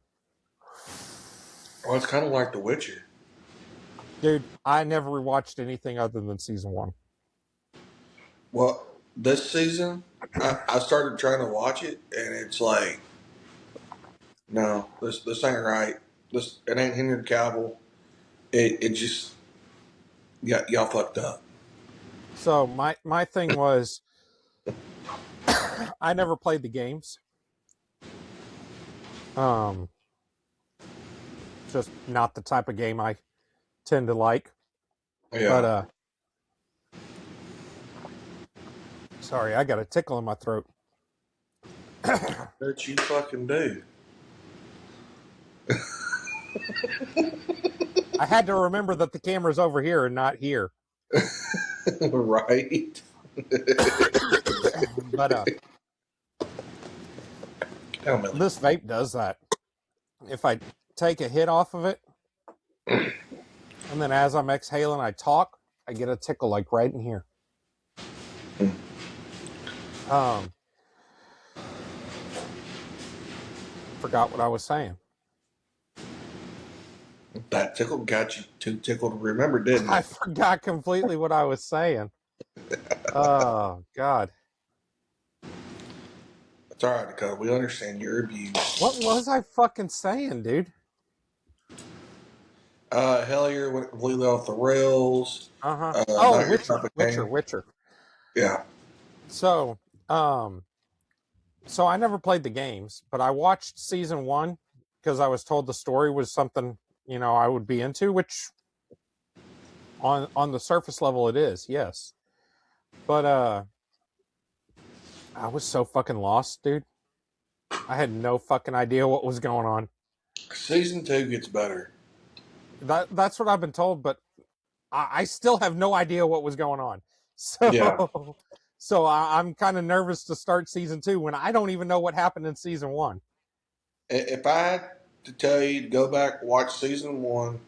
Well, it's kind of like The Witcher. Dude, I never rewatched anything other than season 1. Well, this season, I started trying to watch it, and it's like, no, this ain't right. It ain't Henry Cavill. It just y'all fucked up. So my thing was, I never played the games. Just not the type of game I tend to like. Yeah. But sorry, I got a tickle in my throat. That you fucking do. I had to remember that the camera's over here and not here. Right. But this vape does that. If I take a hit off of it, and then as I'm exhaling, I talk, I get a tickle like right in here. Forgot what I was saying. That tickle got you too tickled to remember, didn't it? I forgot completely what I was saying. Oh, God. It's all right, Dakota. We understand your abuse. What was I fucking saying, dude? Hellier went completely off the rails. Witcher. Yeah. So I never played the games, but I watched season 1 because I was told the story was something, I would be into, which on the surface level it is, yes. But I was so fucking lost, dude. I had no fucking idea what was going on. Season 2 gets better. That's what I've been told, but I still have no idea what was going on. So, yeah. So I'm kind of nervous to start season 2 when I don't even know what happened in season 1. If I had to tell you to go back, watch season 1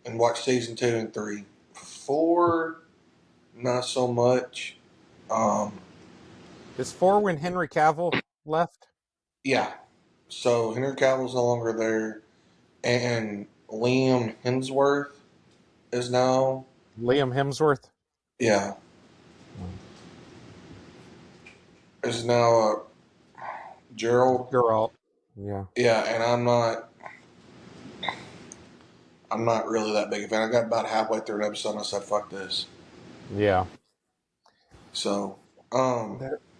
and watch season 2 and 3. 4, not so much. Is 4 when Henry Cavill left? Yeah. So Henry Cavill's no longer there, and Liam Hemsworth is now. Liam Hemsworth? Yeah. Is now Gerald. Yeah. Yeah, and I'm not really that big a fan. I got about halfway through an episode and I said, fuck this. Yeah. So,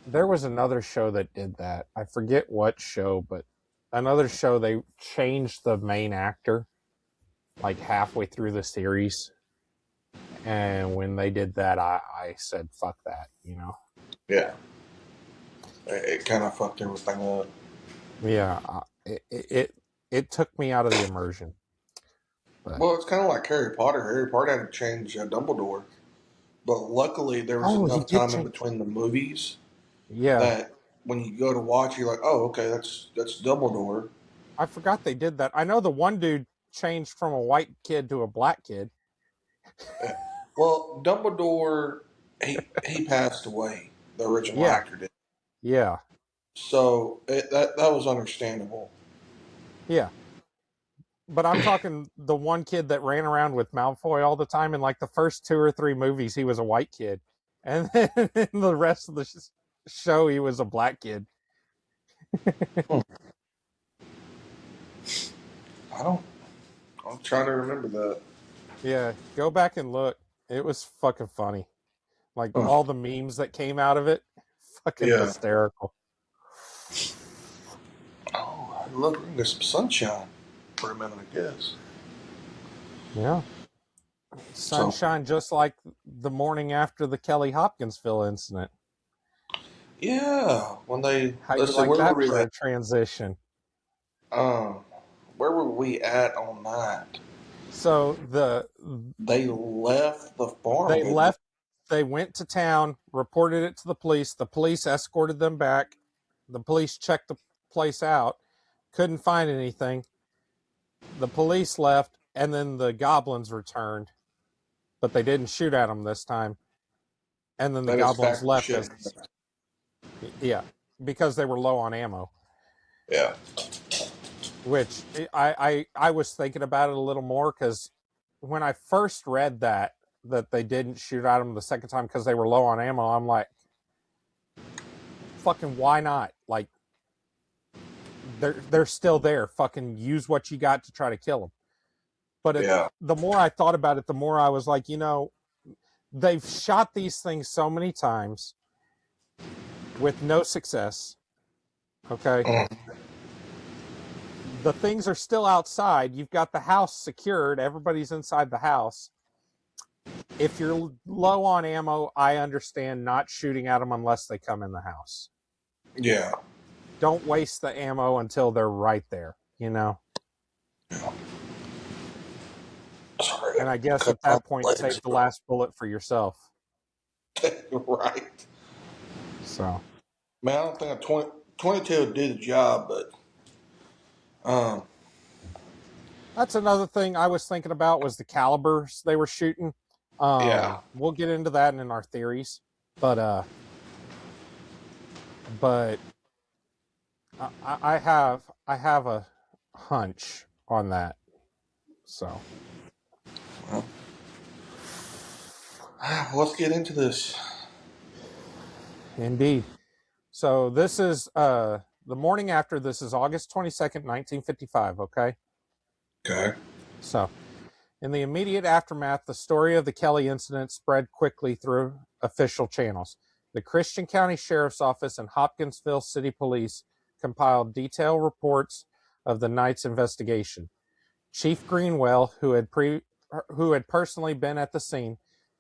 there was another show that did that. I forget what show, but another show they changed the main actor like halfway through the series. And when they did that, I said, fuck that, Yeah. It kind of fucked everything up. Yeah. It took me out of the immersion. But, well, it's kind of like Harry Potter. Harry Potter had to change Dumbledore. But luckily, there was enough time in between the movies that when you go to watch, you're like, oh, okay, that's Dumbledore. I forgot they did that. I know the one dude changed from a white kid to a black kid. Well, Dumbledore, he passed away. The original actor did. Yeah. So that was understandable. Yeah. But I'm talking the one kid that ran around with Malfoy all the time. In like the first 2 or 3 movies, he was a white kid. And then in the rest of the show, he was a black kid. I'm trying to remember that. Yeah, go back and look. It was fucking funny. Like all the memes that came out of it, fucking hysterical. Oh, look, we're gonna get some sunshine for a minute, I guess. Yeah. Sunshine, just like the morning after the Kelly-Hopkinsville incident. Yeah, when they... How you like that for a transition? Where were we at on that? So they left the farm. They went to town, reported it to the police. The police escorted them back. The police checked the place out, couldn't find anything. The police left, and then the goblins returned, but they didn't shoot at them this time. And then the goblins left. Yeah, because they were low on ammo. Yeah. Which I was thinking about it a little more, because when I first read that they didn't shoot at them the second time because they were low on ammo, I'm like, fucking why not? Like, they're still there. Fucking use what you got to try to kill them. But the more I thought about it, the more I was like, they've shot these things so many times with no success. Okay. The things are still outside. You've got the house secured. Everybody's inside the house. If you're low on ammo, I understand not shooting at them unless they come in the house. Yeah. Don't waste the ammo until they're right there, Yeah. Sorry, and I guess at that point, save the last bullet for yourself. Right. So. Man, I don't think a 22 would do the job, but... That's another thing I was thinking about, was the calibers they were shooting. We'll get into that in our theories, but I have a hunch on that. So, let's get into this. Indeed. So this is the morning after. This is August 22nd, 1955. Okay. Okay. So, in the immediate aftermath, the story of the Kelly incident spread quickly through official channels. The Christian County Sheriff's Office and Hopkinsville City Police compiled detailed reports of the night's investigation. Chief Greenwell, who had personally been at the scene,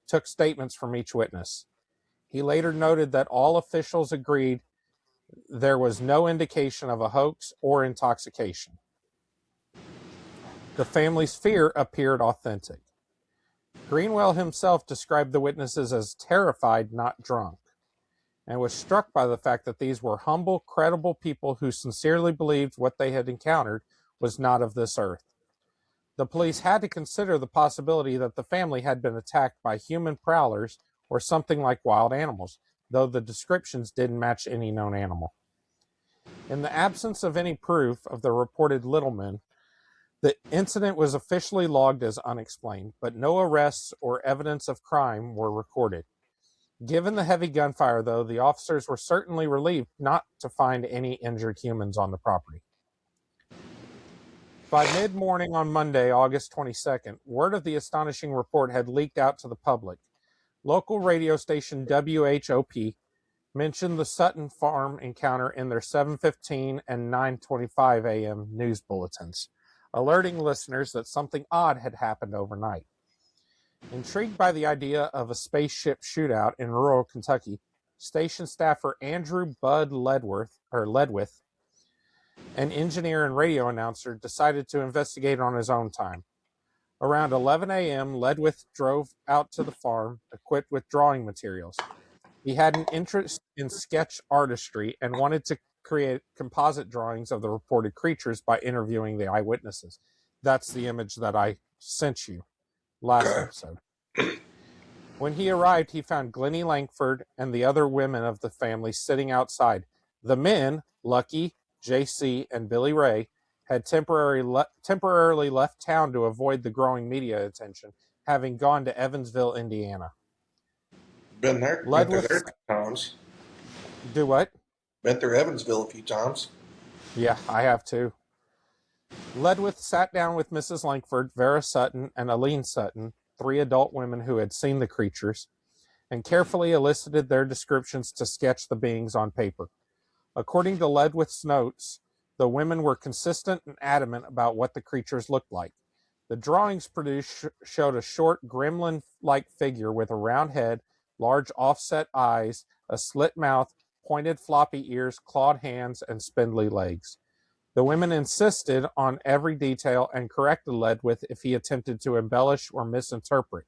took statements from each witness. He later noted that all officials agreed there was no indication of a hoax or intoxication. The family's fear appeared authentic. Greenwell himself described the witnesses as terrified, not drunk, and was struck by the fact that these were humble, credible people who sincerely believed what they had encountered was not of this earth. The police had to consider the possibility that the family had been attacked by human prowlers or something like wild animals, though the descriptions didn't match any known animal. In the absence of any proof of the reported little men, the incident was officially logged as unexplained, but no arrests or evidence of crime were recorded. Given the heavy gunfire, though, the officers were certainly relieved not to find any injured humans on the property. By mid-morning on Monday, August 22nd, word of the astonishing report had leaked out to the public. Local radio station WHOP mentioned the Sutton Farm encounter in their 7:15 and 9:25 a.m. news bulletins, alerting listeners that something odd had happened overnight. Intrigued by the idea of a spaceship shootout in rural Kentucky, station staffer Andrew Bud Ledwith, an engineer and radio announcer, decided to investigate on his own time. Around 11 a.m., Ledwith drove out to the farm, equipped with drawing materials. He had an interest in sketch artistry and wanted to create composite drawings of the reported creatures by interviewing the eyewitnesses. That's the image that I sent you last episode. When he arrived, he found Glennie Langford and the other women of the family sitting outside. The men, Lucky, JC, and Billy Ray, had temporarily left town to avoid the growing media attention, having gone to Evansville, Indiana. Been there a few times. Do what? Been through Evansville a few times. Yeah, I have too. Ledwith sat down with Mrs. Langford, Vera Sutton, and Aline Sutton, 3 adult women who had seen the creatures, and carefully elicited their descriptions to sketch the beings on paper. According to Ledwith's notes, the women were consistent and adamant about what the creatures looked like. The drawings produced showed a short, gremlin-like figure with a round head, large offset eyes, a slit mouth, pointed floppy ears, clawed hands, and spindly legs. The women insisted on every detail and corrected Ledwith if he attempted to embellish or misinterpret,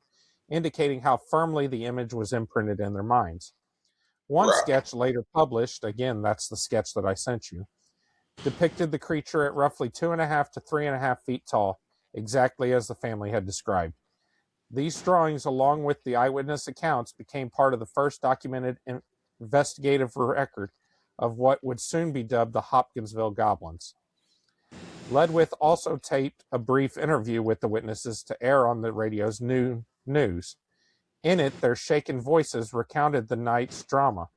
indicating how firmly the image was imprinted in their minds. One sketch later published, again, that's the sketch that I sent you, depicted the creature at roughly 2.5 to 3.5 feet tall, exactly as the family had described. These drawings, along with the eyewitness accounts, became part of the first documented investigative record of what would soon be dubbed the Hopkinsville Goblins. Ledwith also taped a brief interview with the witnesses to air on the radio's news. In it, their shaken voices recounted the night's drama.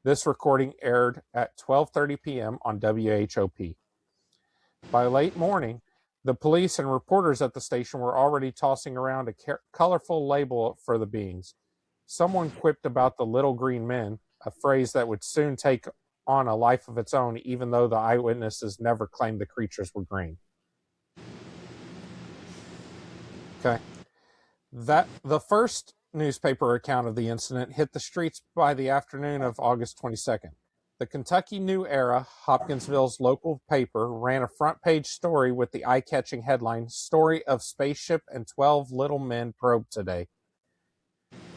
This recording aired at 12:30 p.m. on WHOP. By late morning, the police and reporters at the station were already tossing around a colorful label for the beings. Someone quipped about the little green men, a phrase that would soon take on a life of its own, even though the eyewitnesses never claimed the creatures were green. Okay. The first newspaper account of the incident hit the streets by the afternoon of August 22nd. The Kentucky New Era, Hopkinsville's local paper, ran a front-page story with the eye-catching headline, "Story of Spaceship and 12 Little Men Probed Today."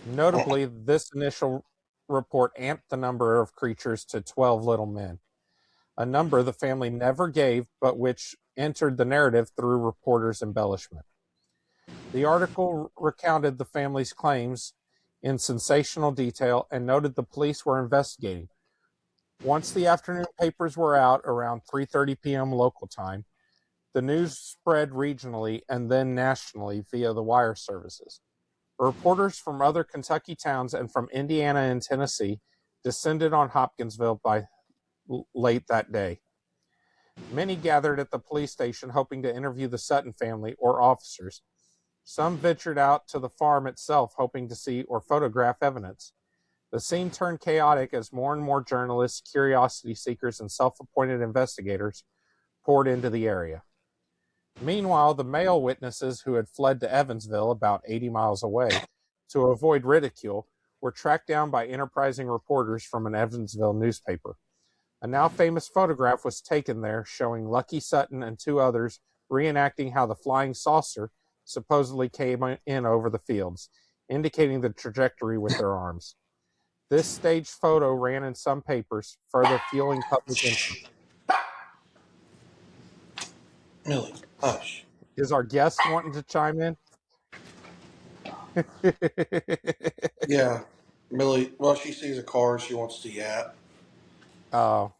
Notably, this initial report amped the number of creatures to 12 little men, a number the family never gave, but which entered the narrative through reporters' embellishment. The article recounted the family's claims in sensational detail and noted the police were investigating. Once the afternoon papers were out around 3:30 p.m. local time, the news spread regionally and then nationally via the wire services. Reporters from other Kentucky towns and from Indiana and Tennessee descended on Hopkinsville by late that day. Many gathered at the police station hoping to interview the Sutton family or officers. Some ventured out to the farm itself hoping to see or photograph evidence. The scene turned chaotic as more and more journalists, curiosity seekers, and self-appointed investigators poured into the area. Meanwhile, the male witnesses who had fled to Evansville, about 80 miles away, to avoid ridicule, were tracked down by enterprising reporters from an Evansville newspaper. A now famous photograph was taken there showing Lucky Sutton and 2 others reenacting how the flying saucer supposedly came in over the fields, indicating the trajectory with their arms. This staged photo ran in some papers, further fueling public interest. Millie, hush. Is our guest wanting to chime in? Yeah, Millie, well, she sees a car, she wants to yap. Oh.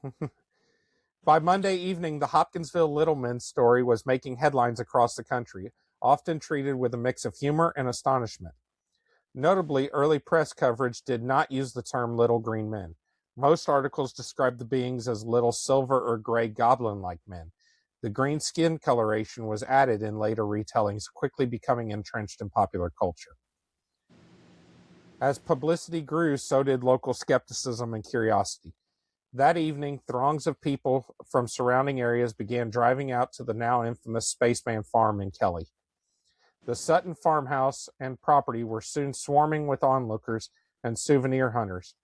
By Monday evening, the Hopkinsville Little Men story was making headlines across the country, often treated with a mix of humor and astonishment. Notably, early press coverage did not use the term little green men. Most articles described the beings as little silver or gray goblin-like men. The green skin coloration was added in later retellings, quickly becoming entrenched in popular culture. As publicity grew, so did local skepticism and curiosity. That evening, throngs of people from surrounding areas began driving out to the now infamous Spaceman Farm in Kelly. The Sutton farmhouse and property were soon swarming with onlookers and souvenir hunters.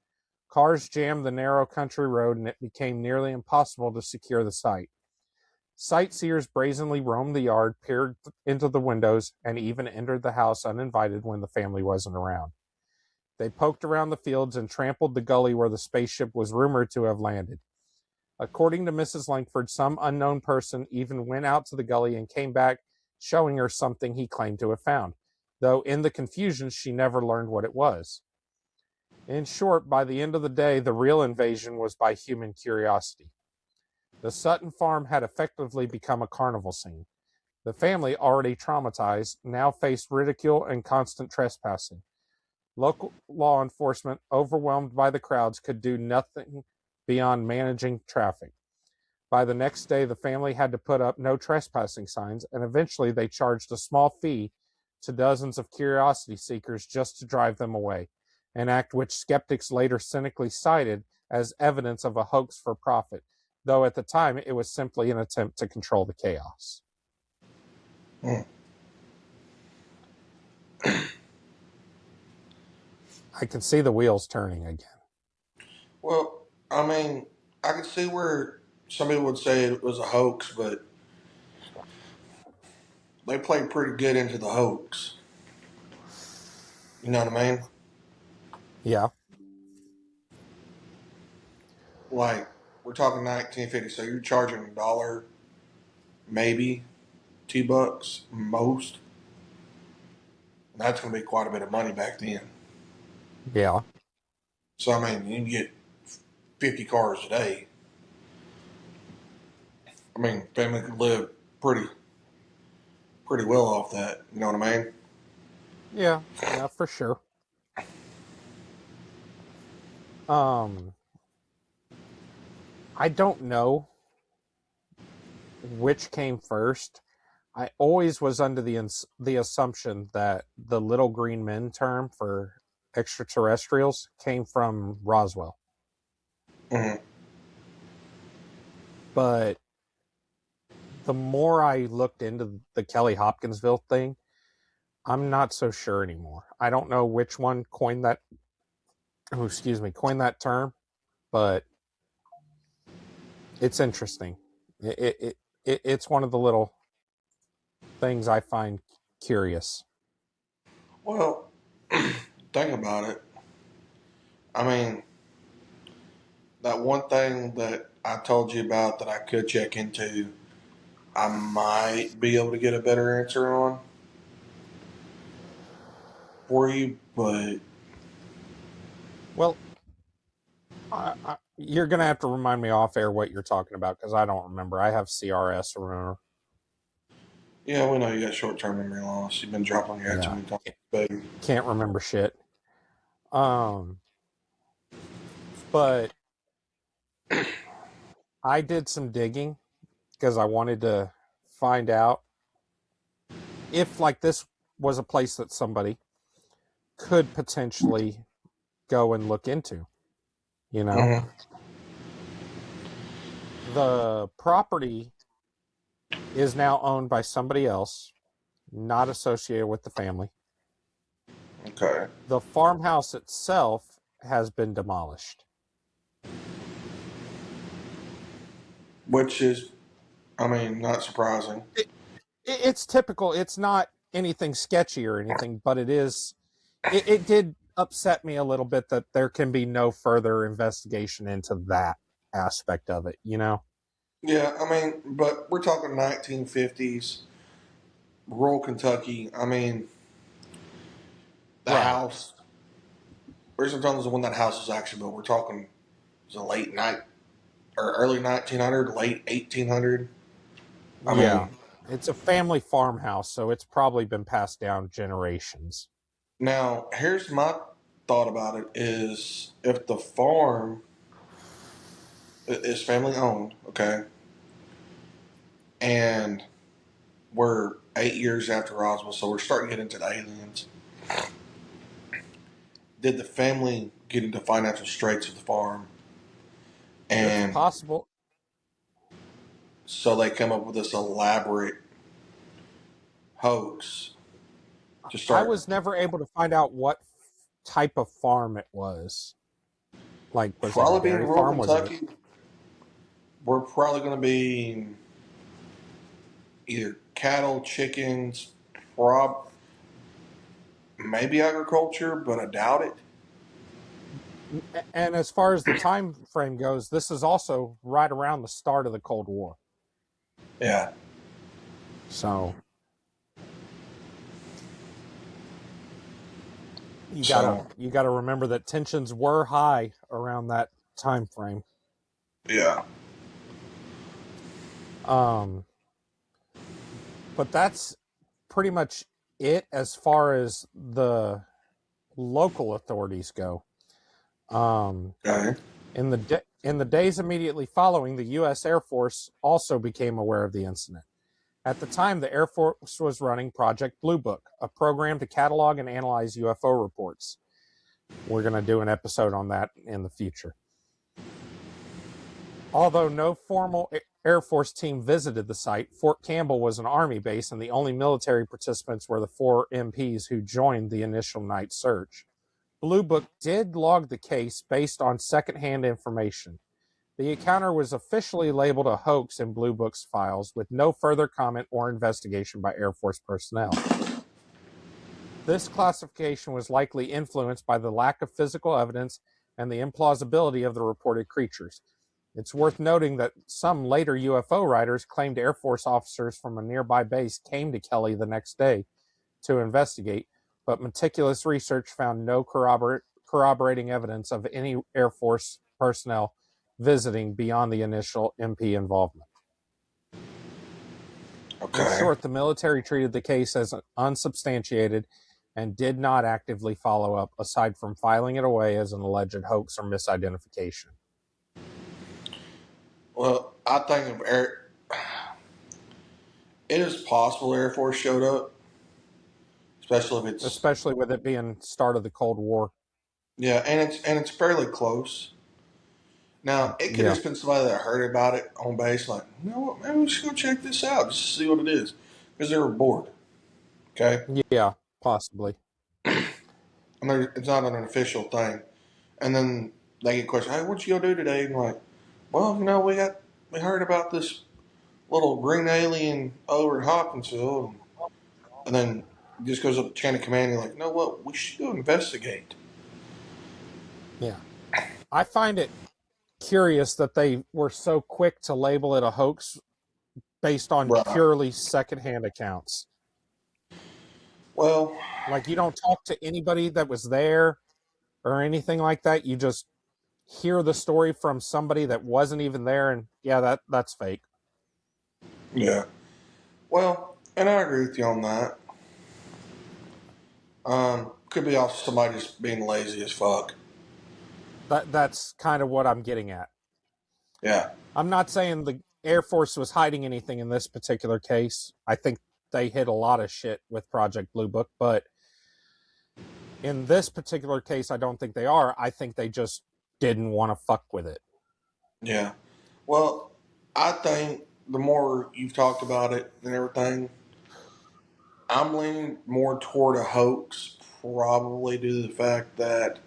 Cars jammed the narrow country road, and it became nearly impossible to secure the site. Sightseers brazenly roamed the yard, peered into the windows, and even entered the house uninvited when the family wasn't around. They poked around the fields and trampled the gully where the spaceship was rumored to have landed. According to Mrs. Langford, some unknown person even went out to the gully and came back showing her something he claimed to have found, though in the confusion she never learned what it was. In short, by the end of the day, the real invasion was by human curiosity. The Sutton farm had effectively become a carnival scene. The family, already traumatized, now faced ridicule and constant trespassing. Local law enforcement, overwhelmed by the crowds, could do nothing beyond managing traffic. By the next day, the family had to put up no trespassing signs, and eventually they charged a small fee to dozens of curiosity seekers just to drive them away, an act which skeptics later cynically cited as evidence of a hoax for profit, though at the time it was simply an attempt to control the chaos. Mm. I can see the wheels turning again. Well, I mean, I can see where some people would say it was a hoax, but they played pretty good into the hoax. You know what I mean? Yeah. Like, we're talking 1950, so you're charging $1, maybe $2 most. That's going to be quite a bit of money back then. Yeah. So, I mean, you can get 50 cars a day. I mean, family could live pretty well off that. You know what I mean? Yeah, for sure. I don't know which came first. I always was under the assumption that the little green men term for extraterrestrials came from Roswell. Mm-hmm. But the more I looked into the Kelly-Hopkinsville thing, I'm not so sure anymore. I don't know which one coined that term, but it's interesting. It's one of the little things I find curious. Well, think about it. I mean, that one thing that I told you about that I could check into, I might be able to get a better answer on for you, but Well, you're going to have to remind me off air what you're talking about because I don't remember. I have CRS, remember? yeah, we know you got short-term memory loss. You've been dropped on your head too Yeah. many times, baby. Can't remember shit. But I did some digging because I wanted to find out if like this was a place that somebody could potentially go and look into, you know? Mm-hmm. The property is now owned by somebody else, not associated with the family. Okay. The farmhouse itself has been demolished. Which is, I mean, not surprising. It's typical. It's not anything sketchy or anything, but it did upset me a little bit that there can be no further investigation into that aspect of it, you know? Yeah, I mean, but we're talking 1950s, rural Kentucky. I mean, the Right. house. Where's the time when that house was actually built? We're talking, it was a late night or early 1900, late 1800. I Yeah. mean, It's a family farmhouse, so it's probably been passed down generations. now here's my thought about it: is if the farm is family owned, okay, and we're 8 years after Roswell, so we're starting to get into the aliens. Did the family get into financial straits of the farm? It's And possible. so they come up with this elaborate hoax to I start. was never able to find out what type of farm it was. Like, was it a Probably being dairy rural farm? Was it Kentucky, we're probably going to be either cattle, chickens, maybe agriculture, but I doubt it. and as far as the time frame goes, this is also right around the start of the Cold War. Yeah. So you So gotta remember that tensions were high around that time frame. yeah. But that's pretty much it as far as the local authorities go. Okay. In the days immediately following, the U.S. Air Force also became aware of the incident. At the time, the Air Force was running Project Blue Book, a program to catalog and analyze UFO reports. We're going to do an episode on that in the future. Although no formal Air Force team visited the site, Fort Campbell was an Army base, and the only military participants were the 4 MPs who joined the initial night search. Blue Book did log the case based on secondhand information. The encounter was officially labeled a hoax in Blue Book's files, with no further comment or investigation by Air Force personnel. This classification was likely influenced by the lack of physical evidence and the implausibility of the reported creatures. It's worth noting that some later UFO writers claimed Air Force officers from a nearby base came to Kelly the next day to investigate, but meticulous research found no corroborating evidence of any Air Force personnel visiting beyond the initial MP involvement. Okay. In short, the military treated the case as unsubstantiated and did not actively follow up, aside from filing it away as an alleged hoax or misidentification. Well, I think it is possible Air Force showed up, especially with it being start of the Cold War. Yeah, and it's fairly close. Now, it could have just been somebody that heard about it on base, like, you know what, maybe we should go check this out, just to see what it is, because they were bored. Okay? Yeah, possibly. And it's not an official thing. And then they get questioned, hey, what you go do today? And like, well, we heard about this little green alien over in Hopkinsville, and then it just goes up the chain of command, and you're like, you know what, we should go investigate. Yeah. I find it curious that they were so quick to label it a hoax based on purely secondhand accounts. Well, like, you don't talk to anybody that was there or anything like that. You just hear the story from somebody that wasn't even there, and yeah, that's fake. Yeah. Well, and I agree with you on that. Could be also somebody just being lazy as fuck. That's kind of what I'm getting at. Yeah. I'm not saying the Air Force was hiding anything in this particular case. I think they hid a lot of shit with Project Blue Book, but in this particular case, I don't think they are. I think they just didn't want to fuck with it. Yeah. Well, I think the more you've talked about it and everything, I'm leaning more toward a hoax, probably due to the fact that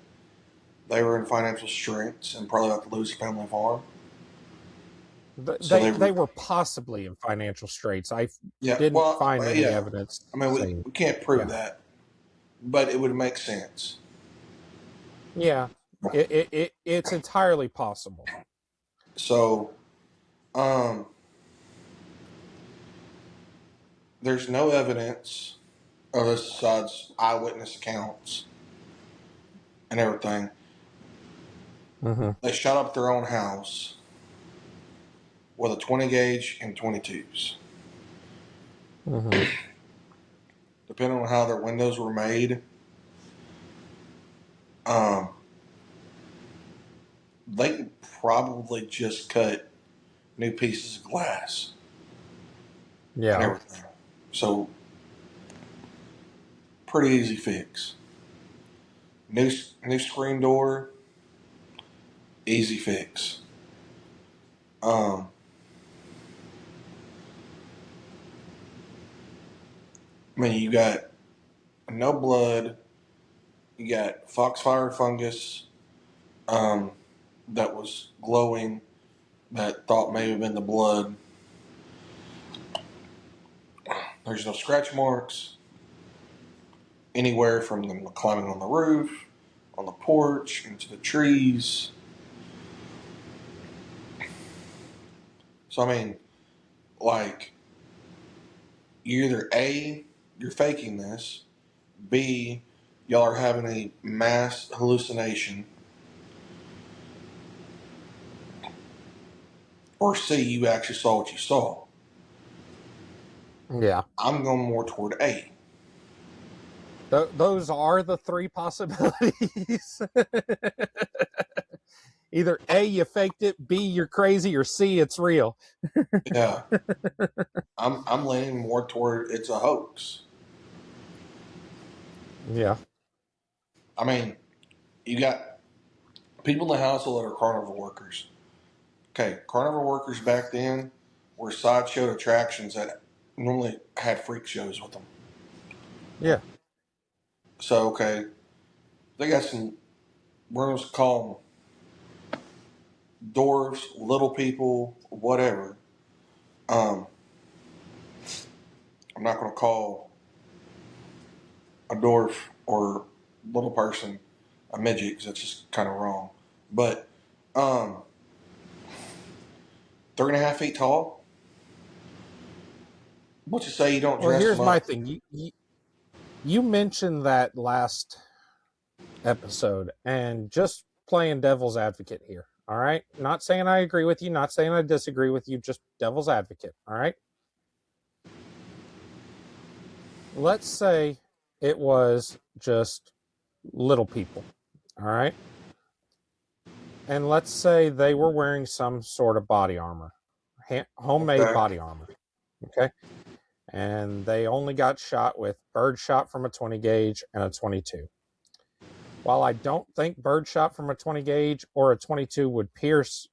they were in financial straits and probably about to lose a family farm. They were possibly in financial straits. I didn't find any evidence. I mean, we can't prove that, but it would make sense. Yeah, it's entirely possible. So, there's no evidence of this besides eyewitness accounts and everything. Mm-hmm. They shot up their own house with a 20 gauge and 22s. Mm-hmm. Depending on how their windows were made, they could probably just cut new pieces of glass. Yeah. And everything. So, pretty easy fix. New screen door, easy fix. I mean, you got no blood. You got foxfire fungus that was glowing that thought may have been the blood. There's no scratch marks anywhere from them climbing on the roof, on the porch, into the trees. So, I mean, like, either A, you're faking this, B, y'all are having a mass hallucination, or C, you actually saw what you saw. Yeah. I'm going more toward A. Those are the three possibilities. Either A, you faked it, B, you're crazy, or C, it's real. Yeah. I'm leaning more toward it's a hoax. Yeah. I mean, you got people in the household that are carnival workers. Okay, carnival workers back then were sideshow attractions that normally had freak shows with them. Yeah. So, okay, they got some, we're going to call them dwarves, little people, whatever. Um, I'm not going to call a dwarf or little person a midget because that's just kind of wrong. But 3.5 feet tall. What you say you don't Well, dress here's them my up? thing. You mentioned that last episode, and just playing devil's advocate here. All right. Not saying I agree with you, not saying I disagree with you, just devil's advocate. All right. Let's say it was just little people. All right. And let's say they were wearing some sort of body armor, homemade Okay. body armor. Okay. And they only got shot with bird shot from a 20 gauge and a 22. While I don't think bird shot from a 20 gauge or a 22 would pierce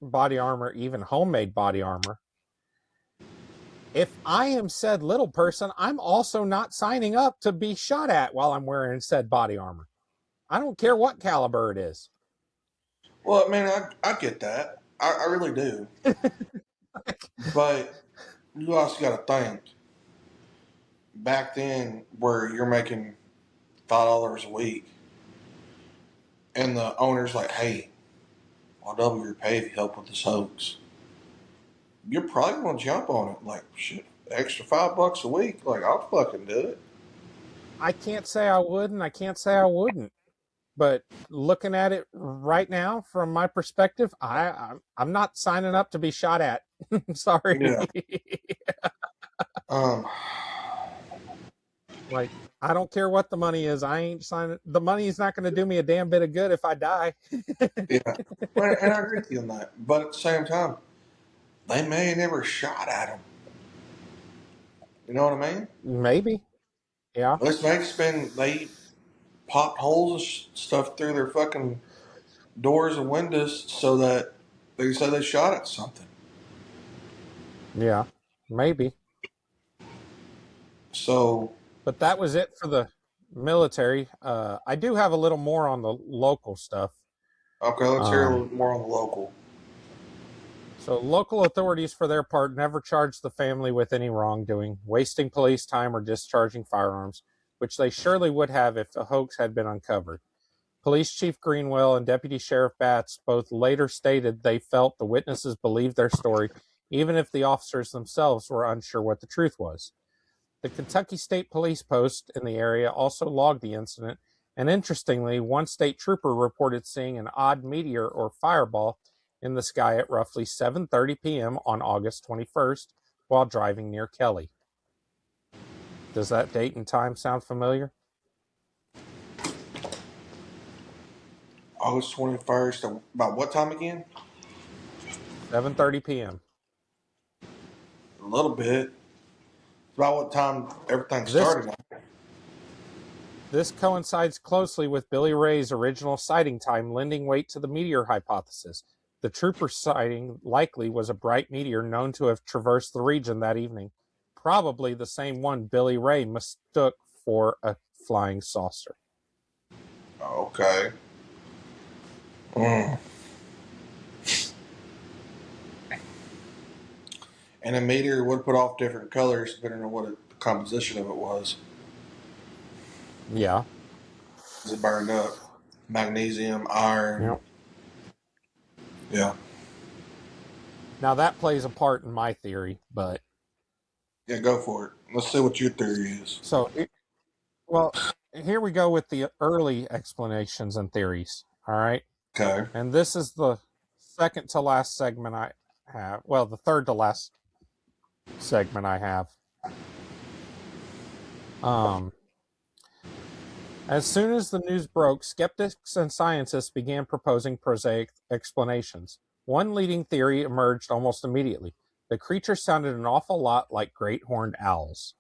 body armor, even homemade body armor, if I am said little person, I'm also not signing up to be shot at while I'm wearing said body armor. I don't care what caliber it is. Well, I mean, I get that. I really do. But you also got to think back then where you're making $5 a week and the owner's like, hey, I'll double your pay if you help with this hoax. You're probably going to jump on it. Like, shit, extra $5 a week. Like, I'll fucking do it. I can't say I would and I can't say I wouldn't. But looking at it right now, from my perspective, I'm not signing up to be shot at. Sorry. Yeah. Um, Like, I don't care what the money is. I ain't signing. The money is not going to do me a damn bit of good if I die. yeah. Well, and I agree with you on that. But at the same time, they may have never shot at him. You know what I mean? Maybe. Yeah. This may just been they popped holes and stuff through their fucking doors and windows so that they said they shot at something. Yeah. Maybe. So, But that was it for the military. I do have a little more on the local stuff. okay, let's hear a little more on the local. So local authorities, for their part, never charged the family with any wrongdoing, wasting police time, or discharging firearms, which they surely would have if the hoax had been uncovered. Police Chief Greenwell and Deputy Sheriff Batts both later stated they felt the witnesses believed their story, even if the officers themselves were unsure what the truth was. The Kentucky State Police post in the area also logged the incident, and interestingly, one state trooper reported seeing an odd meteor or fireball in the sky at roughly 7:30 p.m. on August 21st while driving near Kelly. Does that date and time sound familiar? August 21st, about what time again? 7:30 p.m. A little bit. About what time everything This started. This coincides closely with Billy Ray's original sighting time, lending weight to the meteor hypothesis. The trooper sighting likely was a bright meteor known to have traversed the region that evening, probably the same one Billy Ray mistook for a flying saucer. Okay. Mm. And a meteor would put off different colors depending on what the composition of it was. Yeah. As it burned up. Magnesium, iron. Yep. Yeah. Now that plays a part in my theory, but Yeah, go for it. Let's see what your theory is. so well, here we go with the early explanations and theories. All right. Okay. And this is the second to last segment I have. Well, the third to last segment I have. As soon as the news broke, skeptics and scientists began proposing prosaic explanations. One leading theory emerged almost immediately. The creature sounded an awful lot like great horned owls.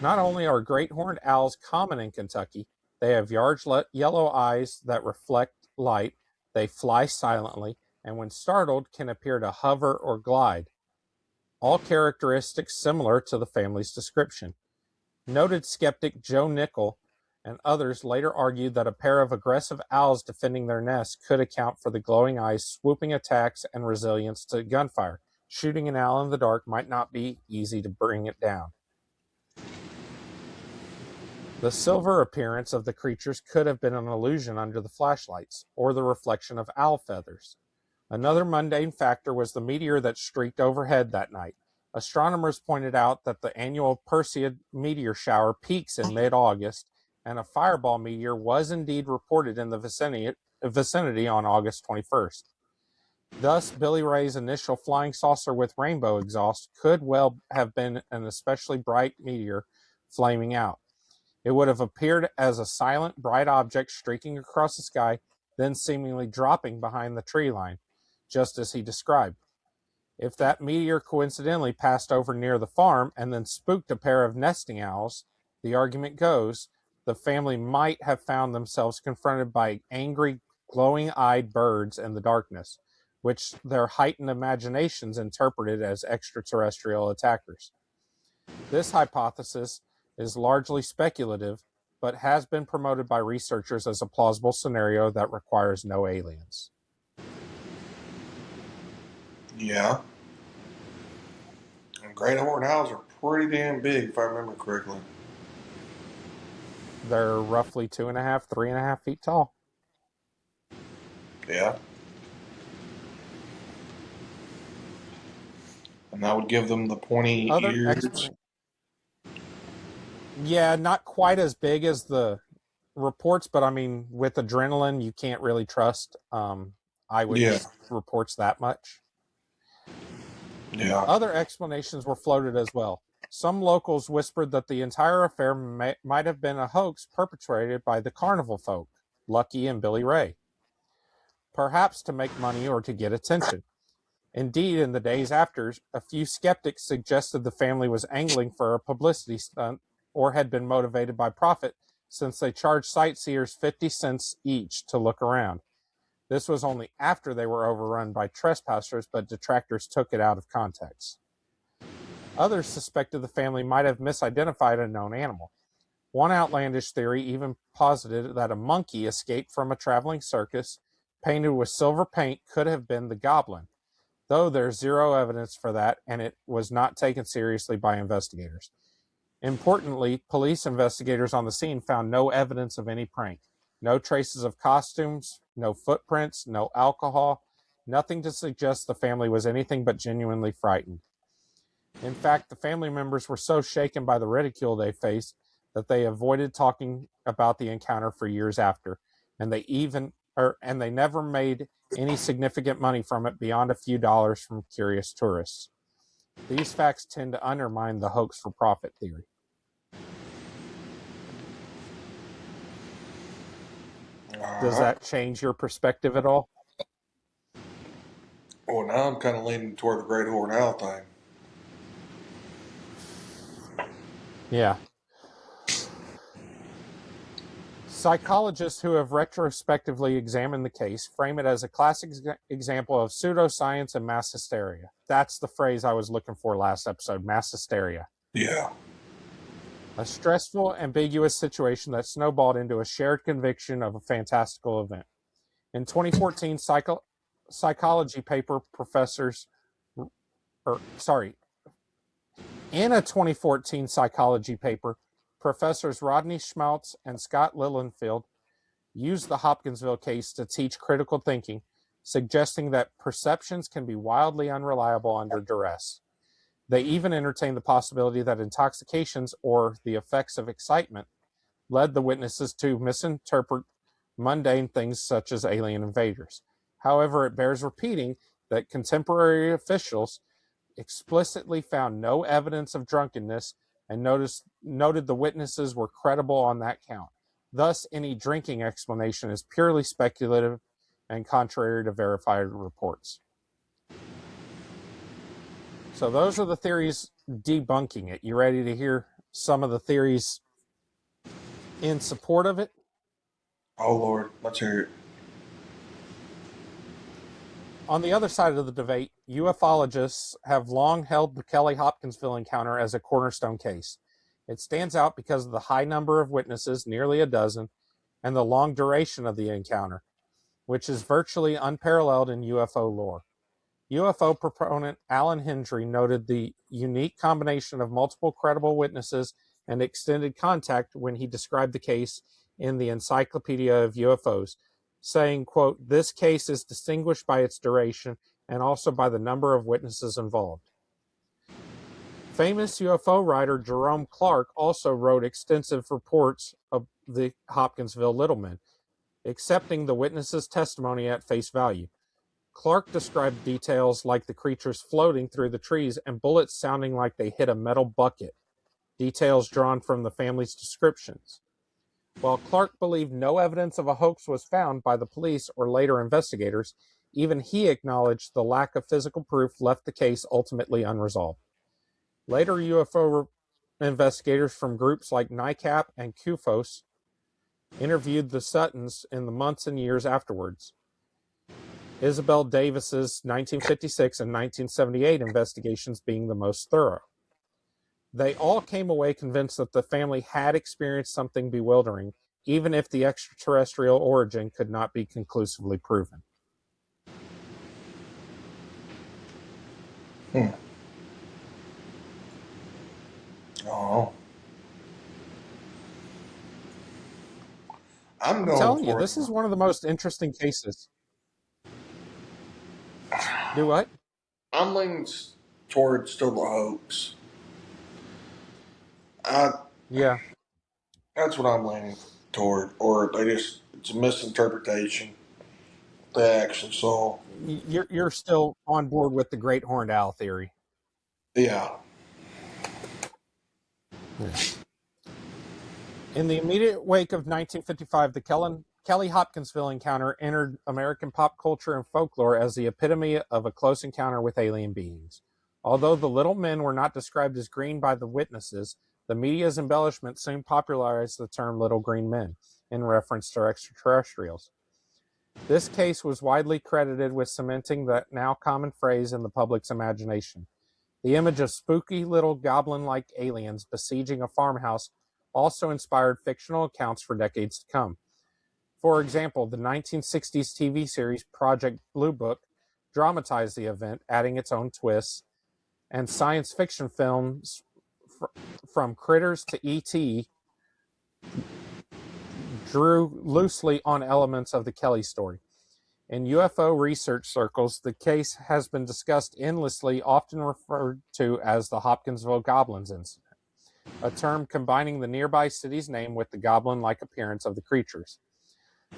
Not only are great horned owls common in Kentucky, they have large yellow eyes that reflect light, they fly silently, and when startled can appear to hover or glide. All characteristics similar to the family's description. Noted skeptic Joe Nickel and others later argued that a pair of aggressive owls defending their nests could account for the glowing eyes' swooping attacks and resilience to gunfire. Shooting an owl in the dark might not be easy to bring it down. The silver appearance of the creatures could have been an illusion under the flashlights, or the reflection of owl feathers. Another mundane factor was the meteor that streaked overhead that night. Astronomers pointed out that the annual Perseid meteor shower peaks in mid-August, and a fireball meteor was indeed reported in the vicinity on August 21st. Thus, Billy Ray's initial flying saucer with rainbow exhaust could well have been an especially bright meteor flaming out. It would have appeared as a silent, bright object streaking across the sky, then seemingly dropping behind the tree line, just as he described. If that meteor coincidentally passed over near the farm and then spooked a pair of nesting owls, the argument goes, the family might have found themselves confronted by angry, glowing-eyed birds in the darkness, which their heightened imaginations interpreted as extraterrestrial attackers. This hypothesis is largely speculative, but has been promoted by researchers as a plausible scenario that requires no aliens. Yeah. And great horned owls are pretty damn big, if I remember correctly. They're roughly 2.5, 3.5 feet tall. Yeah. And that would give them the pointy ears. Yeah, not quite as big as the reports, but I mean, with adrenaline, you can't really trust eyewitness reports that much. Yeah. Other explanations were floated as well. Some locals whispered that the entire affair might have been a hoax perpetrated by the carnival folk, Lucky and Billy Ray, perhaps to make money or to get attention. Indeed, in the days after, a few skeptics suggested the family was angling for a publicity stunt or had been motivated by profit, since they charged sightseers 50 cents each to look around. This was only after they were overrun by trespassers, but detractors took it out of context. Others suspected the family might have misidentified a known animal. One outlandish theory even posited that a monkey escaped from a traveling circus, painted with silver paint, could have been the goblin, though there's zero evidence for that, and it was not taken seriously by investigators. Importantly, police investigators on the scene found no evidence of any prank. No traces of costumes, no footprints, no alcohol, nothing to suggest the family was anything but genuinely frightened. In fact, the family members were so shaken by the ridicule they faced that they avoided talking about the encounter for years after, and they never made any significant money from it beyond a few dollars from curious tourists. These facts tend to undermine the hoax for profit theory. Does that change your perspective at all? Well, now I'm kind of leaning toward the great horned owl thing. Yeah. Psychologists who have retrospectively examined the case frame it as a classic example of pseudoscience and mass hysteria. That's the phrase I was looking for last episode, mass hysteria. Yeah. A stressful, ambiguous situation that snowballed into a shared conviction of a fantastical event. In 2014, In a 2014 psychology paper, Professors Rodney Schmaltz and Scott Lilienfeld used the Hopkinsville case to teach critical thinking, suggesting that perceptions can be wildly unreliable under duress. They even entertained the possibility that intoxications or the effects of excitement led the witnesses to misinterpret mundane things such as alien invaders. However, it bears repeating that contemporary officials explicitly found no evidence of drunkenness and noted the witnesses were credible on that count. Thus, any drinking explanation is purely speculative and contrary to verified reports. So those are the theories debunking it. You ready to hear some of the theories in support of it? Oh, Lord. Let's hear it. On the other side of the debate, ufologists have long held the Kelly-Hopkinsville encounter as a cornerstone case. It stands out because of the high number of witnesses, nearly a dozen, and the long duration of the encounter, which is virtually unparalleled in UFO lore. UFO proponent Alan Hendry noted the unique combination of multiple credible witnesses and extended contact when he described the case in the Encyclopedia of UFOs, saying, quote, "This case is distinguished by its duration and also by the number of witnesses involved." Famous UFO writer Jerome Clark also wrote extensive reports of the Hopkinsville Little Men, accepting the witnesses' testimony at face value. Clark described details like the creatures floating through the trees and bullets sounding like they hit a metal bucket, details drawn from the family's descriptions. While Clark believed no evidence of a hoax was found by the police or later investigators, even he acknowledged the lack of physical proof left the case ultimately unresolved. Later UFO investigators from groups like NICAP and CUFOS interviewed the Suttons in the months and years afterwards. Isabel Davis's 1956 and 1978 investigations being the most thorough. They all came away convinced that the family had experienced something bewildering, even if the extraterrestrial origin could not be conclusively proven. Oh. I'm I'm telling you, for this it. is one of the most interesting cases. Do what? I'm leaning towards still the hoax. Yeah. That's what I'm leaning toward. Or it's a misinterpretation they actually saw. You're still on board with the great horned owl theory. Yeah. In the immediate wake of 1955, the Kelly-Hopkinsville encounter entered American pop culture and folklore as the epitome of a close encounter with alien beings. Although the little men were not described as green by the witnesses, the media's embellishment soon popularized the term little green men in reference to extraterrestrials. This case was widely credited with cementing that now common phrase in the public's imagination. The image of spooky little goblin-like aliens besieging a farmhouse also inspired fictional accounts for decades to come. For example, the 1960s TV series Project Blue Book dramatized the event, adding its own twists, and science fiction films from Critters to E.T. drew loosely on elements of the Kelly story. In UFO research circles, the case has been discussed endlessly, often referred to as the Hopkinsville Goblins incident, a term combining the nearby city's name with the goblin-like appearance of the creatures.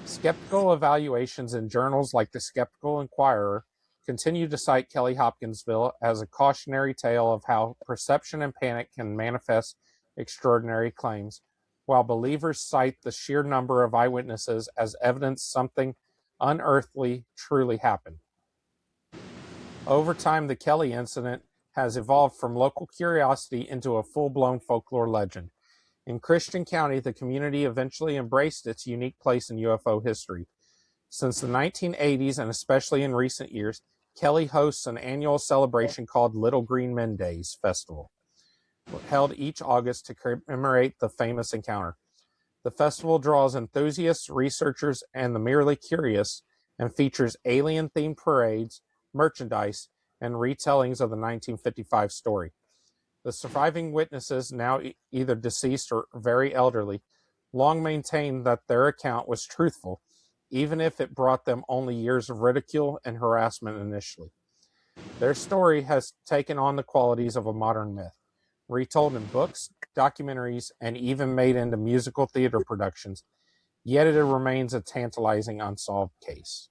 Skeptical evaluations in journals like the Skeptical Inquirer continue to cite Kelly-Hopkinsville as a cautionary tale of how perception and panic can manifest extraordinary claims, while believers cite the sheer number of eyewitnesses as evidence something unearthly truly happened. Over time, the Kelly incident has evolved from local curiosity into a full-blown folklore legend. In Christian County, the community eventually embraced its unique place in UFO history. Since the 1980s, and especially in recent years, Kelly hosts an annual celebration called Little Green Men Days Festival, held each August to commemorate the famous encounter. The festival draws enthusiasts, researchers, and the merely curious, and features alien-themed parades, merchandise, and retellings of the 1955 story. The surviving witnesses, now either deceased or very elderly, long maintained that their account was truthful, even if it brought them only years of ridicule and harassment initially. Their story has taken on the qualities of a modern myth, retold in books, documentaries, and even made into musical theater productions, yet it remains a tantalizing unsolved case.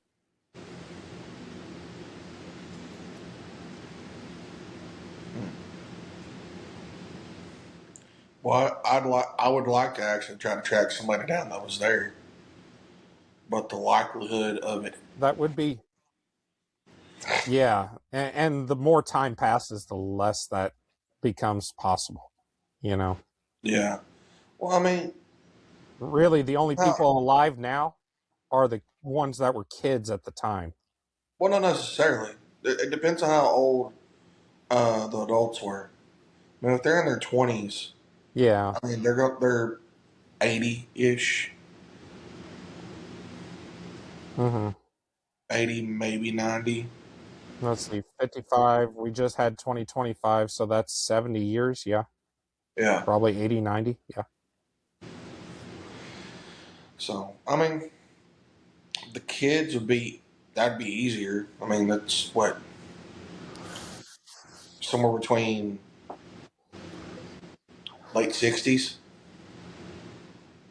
Well, I would like to actually try to track somebody down that was there, but the likelihood of it. That would be, yeah. And the more time passes, the less that becomes possible, you know. Yeah. Well, I mean, Really, the only how, people alive now are the ones that were kids at the time. well, not necessarily. It depends on how old the adults were. I mean, if they're in their 20s, Yeah. I mean, they're 80-ish, Mm-hmm. 80, maybe 90. Let's see, 55. We just had 2025, so that's 70 years. Yeah. Yeah. Probably 80, 90. Yeah. So, I mean, the kids that'd be easier. I mean, that's what, somewhere between late 60s,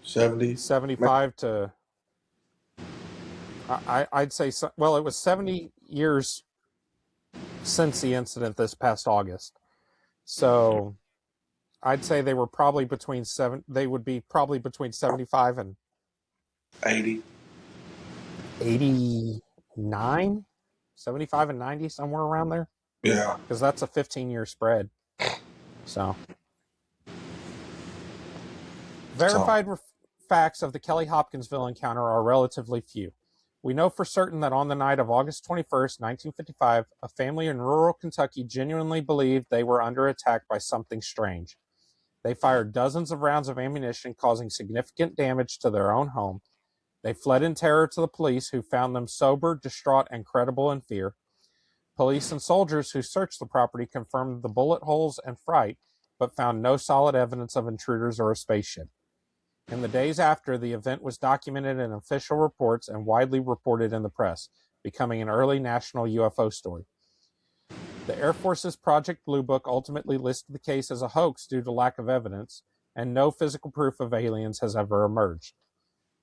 70s. 75 to, I'd say, well, it was 70 years since the incident this past August. So I'd say they were probably they would be probably between 75 and 80. 89, 75 and 90, somewhere around there. Yeah. Because that's a 15-year spread. So, verified facts of the Kelly-Hopkinsville encounter are relatively few. We know for certain that on the night of August 21st, 1955, a family in rural Kentucky genuinely believed they were under attack by something strange. They fired dozens of rounds of ammunition, causing significant damage to their own home. They fled in terror to the police, who found them sober, distraught, and credible in fear. Police and soldiers who searched the property confirmed the bullet holes and fright, but found no solid evidence of intruders or a spaceship. In the days after, the event was documented in official reports and widely reported in the press, becoming an early national UFO story. The Air Force's Project Blue Book ultimately listed the case as a hoax due to lack of evidence, and no physical proof of aliens has ever emerged.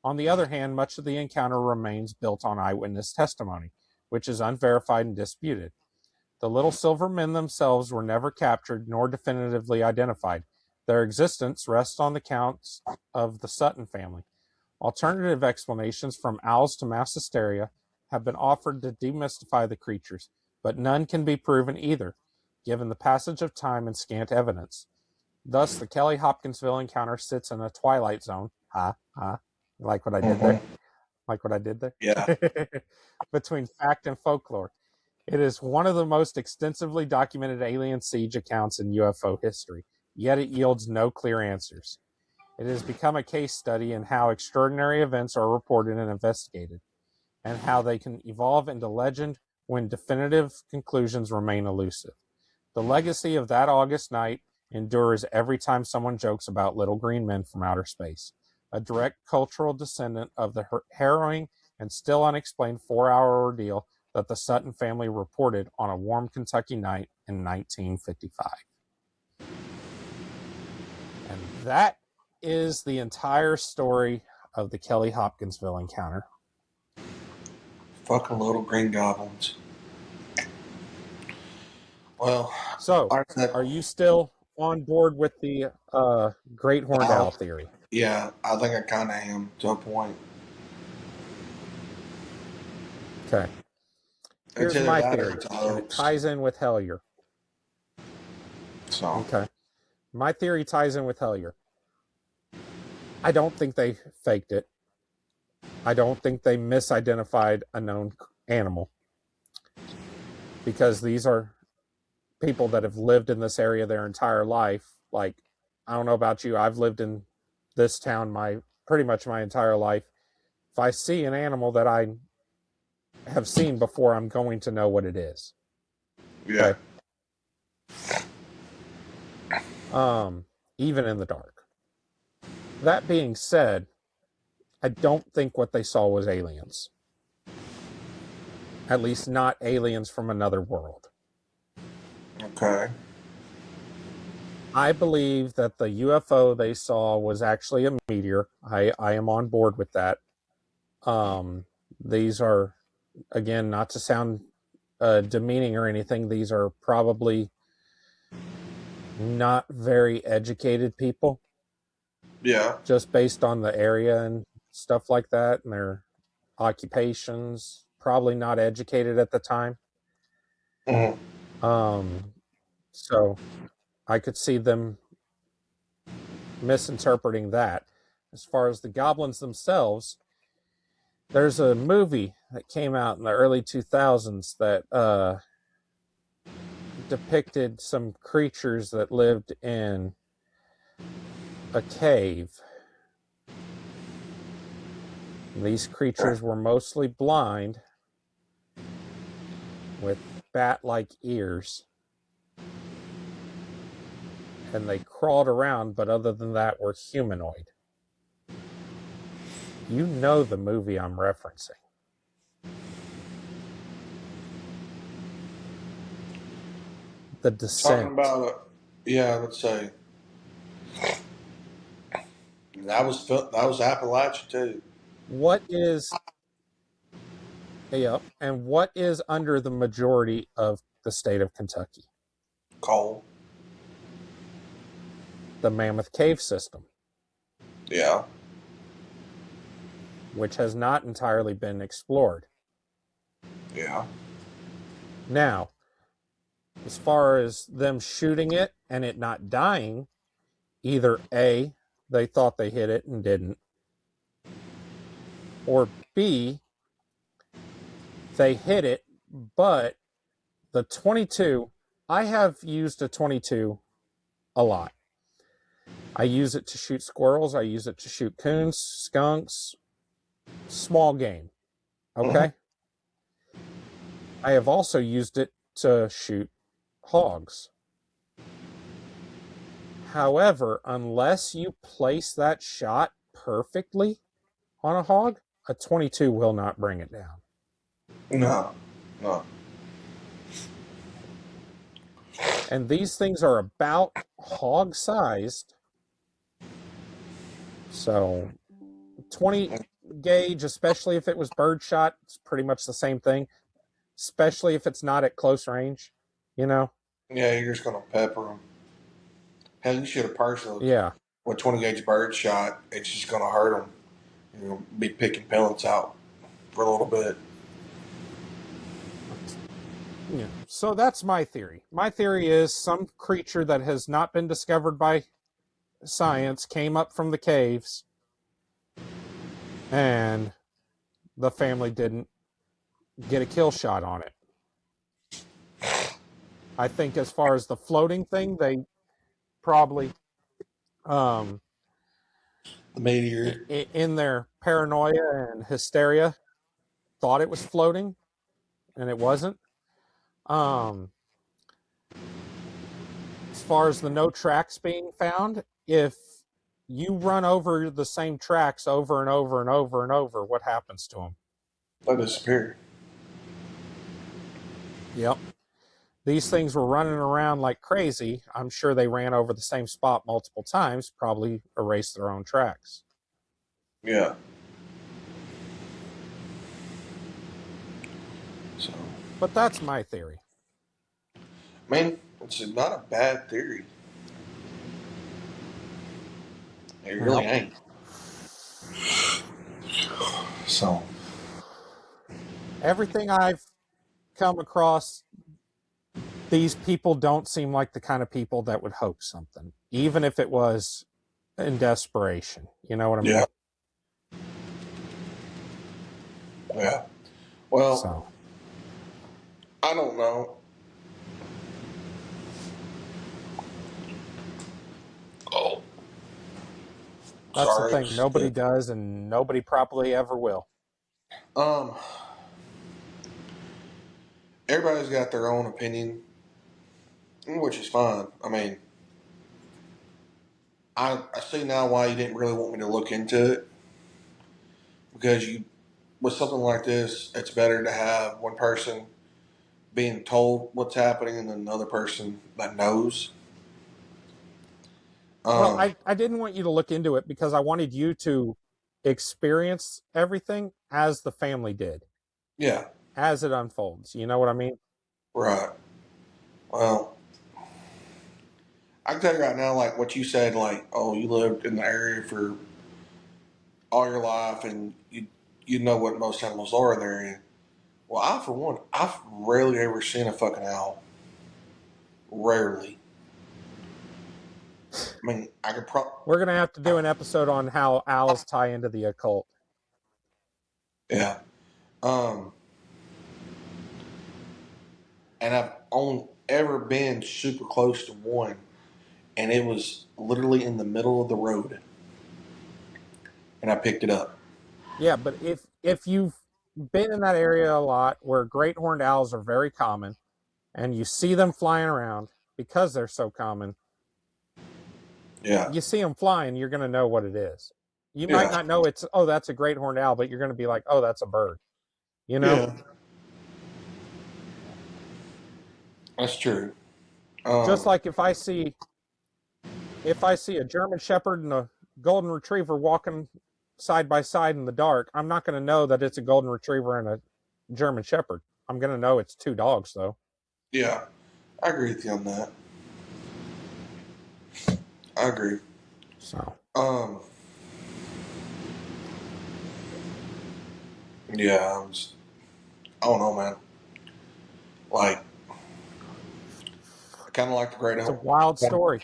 On the other hand, much of the encounter remains built on eyewitness testimony, which is unverified and disputed. The Little Silver Men themselves were never captured nor definitively identified. Their existence rests on the accounts of the Sutton family. Alternative explanations, from owls to mass hysteria, have been offered to demystify the creatures, but none can be proven either, given the passage of time and scant evidence. Thus, the Kelly-Hopkinsville encounter sits in a twilight zone. Like what I did there? Like what I did there? Yeah. Between fact and folklore. It is one of the most extensively documented alien siege accounts in UFO history, yet it yields no clear answers. It has become a case study in how extraordinary events are reported and investigated, and how they can evolve into legend when definitive conclusions remain elusive. The legacy of that August night endures every time someone jokes about little green men from outer space, a direct cultural descendant of the harrowing and still unexplained 4-hour ordeal that the Sutton family reported on a warm Kentucky night in 1955. And that is the entire story of the Kelly-Hopkinsville encounter. Fucking little green goblins. Well, so are you still on board with the great horned owl theory? Yeah, I think I kind of am to a point. Okay. Here's my theory, and it ties in with Hellier. So. Okay. My theory ties in with Hellier. I don't think they faked it. I don't think they misidentified a known animal, because these are people that have lived in this area their entire life. Like, I don't know about you, I've lived in this town pretty much my entire life. If I see an animal that I have seen before, I'm going to know what it is. Yeah. Okay? Even in the dark. That being said, I don't think what they saw was aliens. At least not aliens from another world. Okay. I believe that the UFO they saw was actually a meteor. I am on board with that. These are, again, not to sound demeaning or anything, these are probably not very educated people. Yeah. Just based on the area and stuff like that and their occupations. Probably not educated at the time. So I could see them misinterpreting that. As far as the goblins themselves, there's a movie that came out in the early 2000s that depicted some creatures that lived in a cave. These creatures were mostly blind with bat-like ears. And they crawled around, but other than that were humanoid. You know the movie I'm referencing. The Descent. Talking about yeah, let's say that was Appalachia too. What is and what is under the majority of the state of Kentucky? Coal. The Mammoth Cave system. Yeah. Which has not entirely been explored. Yeah. Now, as far as them shooting it and it not dying, either A, they thought they hit it and didn't, or B, they hit it, but the 22, I have used a 22 a lot. I use it to shoot squirrels. I use it to shoot coons, skunks, small game. Okay? I have also used it to shoot hogs. However, unless you place that shot perfectly on a hog, a 22 will not bring it down. No. And these things are about hog-sized. So 20 gauge, especially if it was birdshot, it's pretty much the same thing. Especially if it's not at close range, you know? Yeah, you're just going to pepper them. Hell, you should have personally. Yeah. With 20 gauge bird shot, it's just going to hurt them. You're going to be picking pellets out for a little bit. Yeah. So that's my theory. My theory is some creature that has not been discovered by science came up from the caves and the family didn't get a kill shot on it. I think as far as the floating thing, they probably The meteor. in their paranoia and hysteria thought it was floating and it wasn't. As far as the no tracks being found, if you run over the same tracks over and over and over and over, what happens to them? They disappear. Yep. These things were running around like crazy. I'm sure they ran over the same spot multiple times, probably erased their own tracks. Yeah. So. But that's my theory. I mean, it's not a bad theory. It really ain't. So. Everything I've come across, these people don't seem like the kind of people that would hoax something, even if it was in desperation. You know what I mean? Yeah. Yeah. Well, So. I don't know. Oh. That's Sorry. the thing. Nobody does, and nobody probably ever will. Everybody's got their own opinion, which is fine. I mean, I see now why you didn't really want me to look into it, because with something like this, it's better to have one person being told what's happening and then another person that knows. Well, I didn't want you to look into it because I wanted you to experience everything as the family did. Yeah. As it unfolds. You know what I mean? Right. Well, I can tell you right now, like what you said, like, oh, you lived in the area for all your life, and you know what most animals are in the area. Well, I for one, I've rarely ever seen a fucking owl. Rarely. I mean, I could probably. We're going to have to do an episode on how owls tie into the occult. Yeah. And I've only ever been super close to one, and it was literally in the middle of the road, and I picked it up. Yeah, but if you've been in that area a lot where great horned owls are very common, and you see them flying around because they're so common, Yeah. you see them flying, you're going to know what it is. You Yeah. might not know it's, oh, that's a great horned owl, but you're going to be like, oh, that's a bird. You know? Yeah. That's true. Just like if I see a German Shepherd and a Golden Retriever walking side by side in the dark, I'm not going to know that it's a Golden Retriever and a German Shepherd. I'm going to know it's two dogs, though. Yeah. I agree with you on that. I agree. So. Yeah, I don't know, man. Like, I kind of like the great It's a wild story.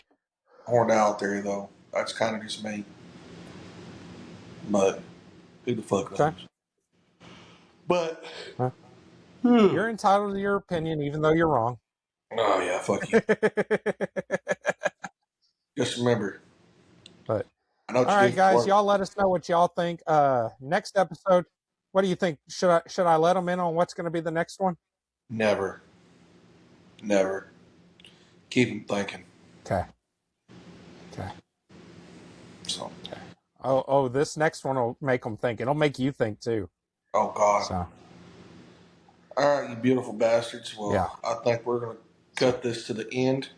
horned owl theory, though. That's kind of just me. But who the fuck knows? Okay. But You're entitled to your opinion, even though you're wrong. Oh yeah, fuck you. Just remember. But I know what all right, guys, y'all let us know what y'all think. Next episode, what do you think? Should I let them in on what's going to be the next one? Never. Keep them thinking. Okay. So. Okay. Oh, this next one will make them think. It'll make you think too. Oh God. So. All right, you beautiful bastards. Well, yeah. I think we're going to cut this to the end.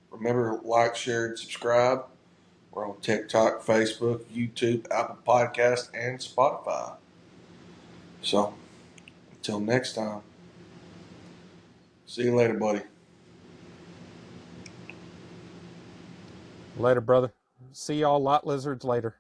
Remember, like, share, and subscribe. We're on TikTok, Facebook, YouTube, Apple Podcast, and Spotify. So, until next time, see you later, buddy. Later, brother. See y'all lot lizards later.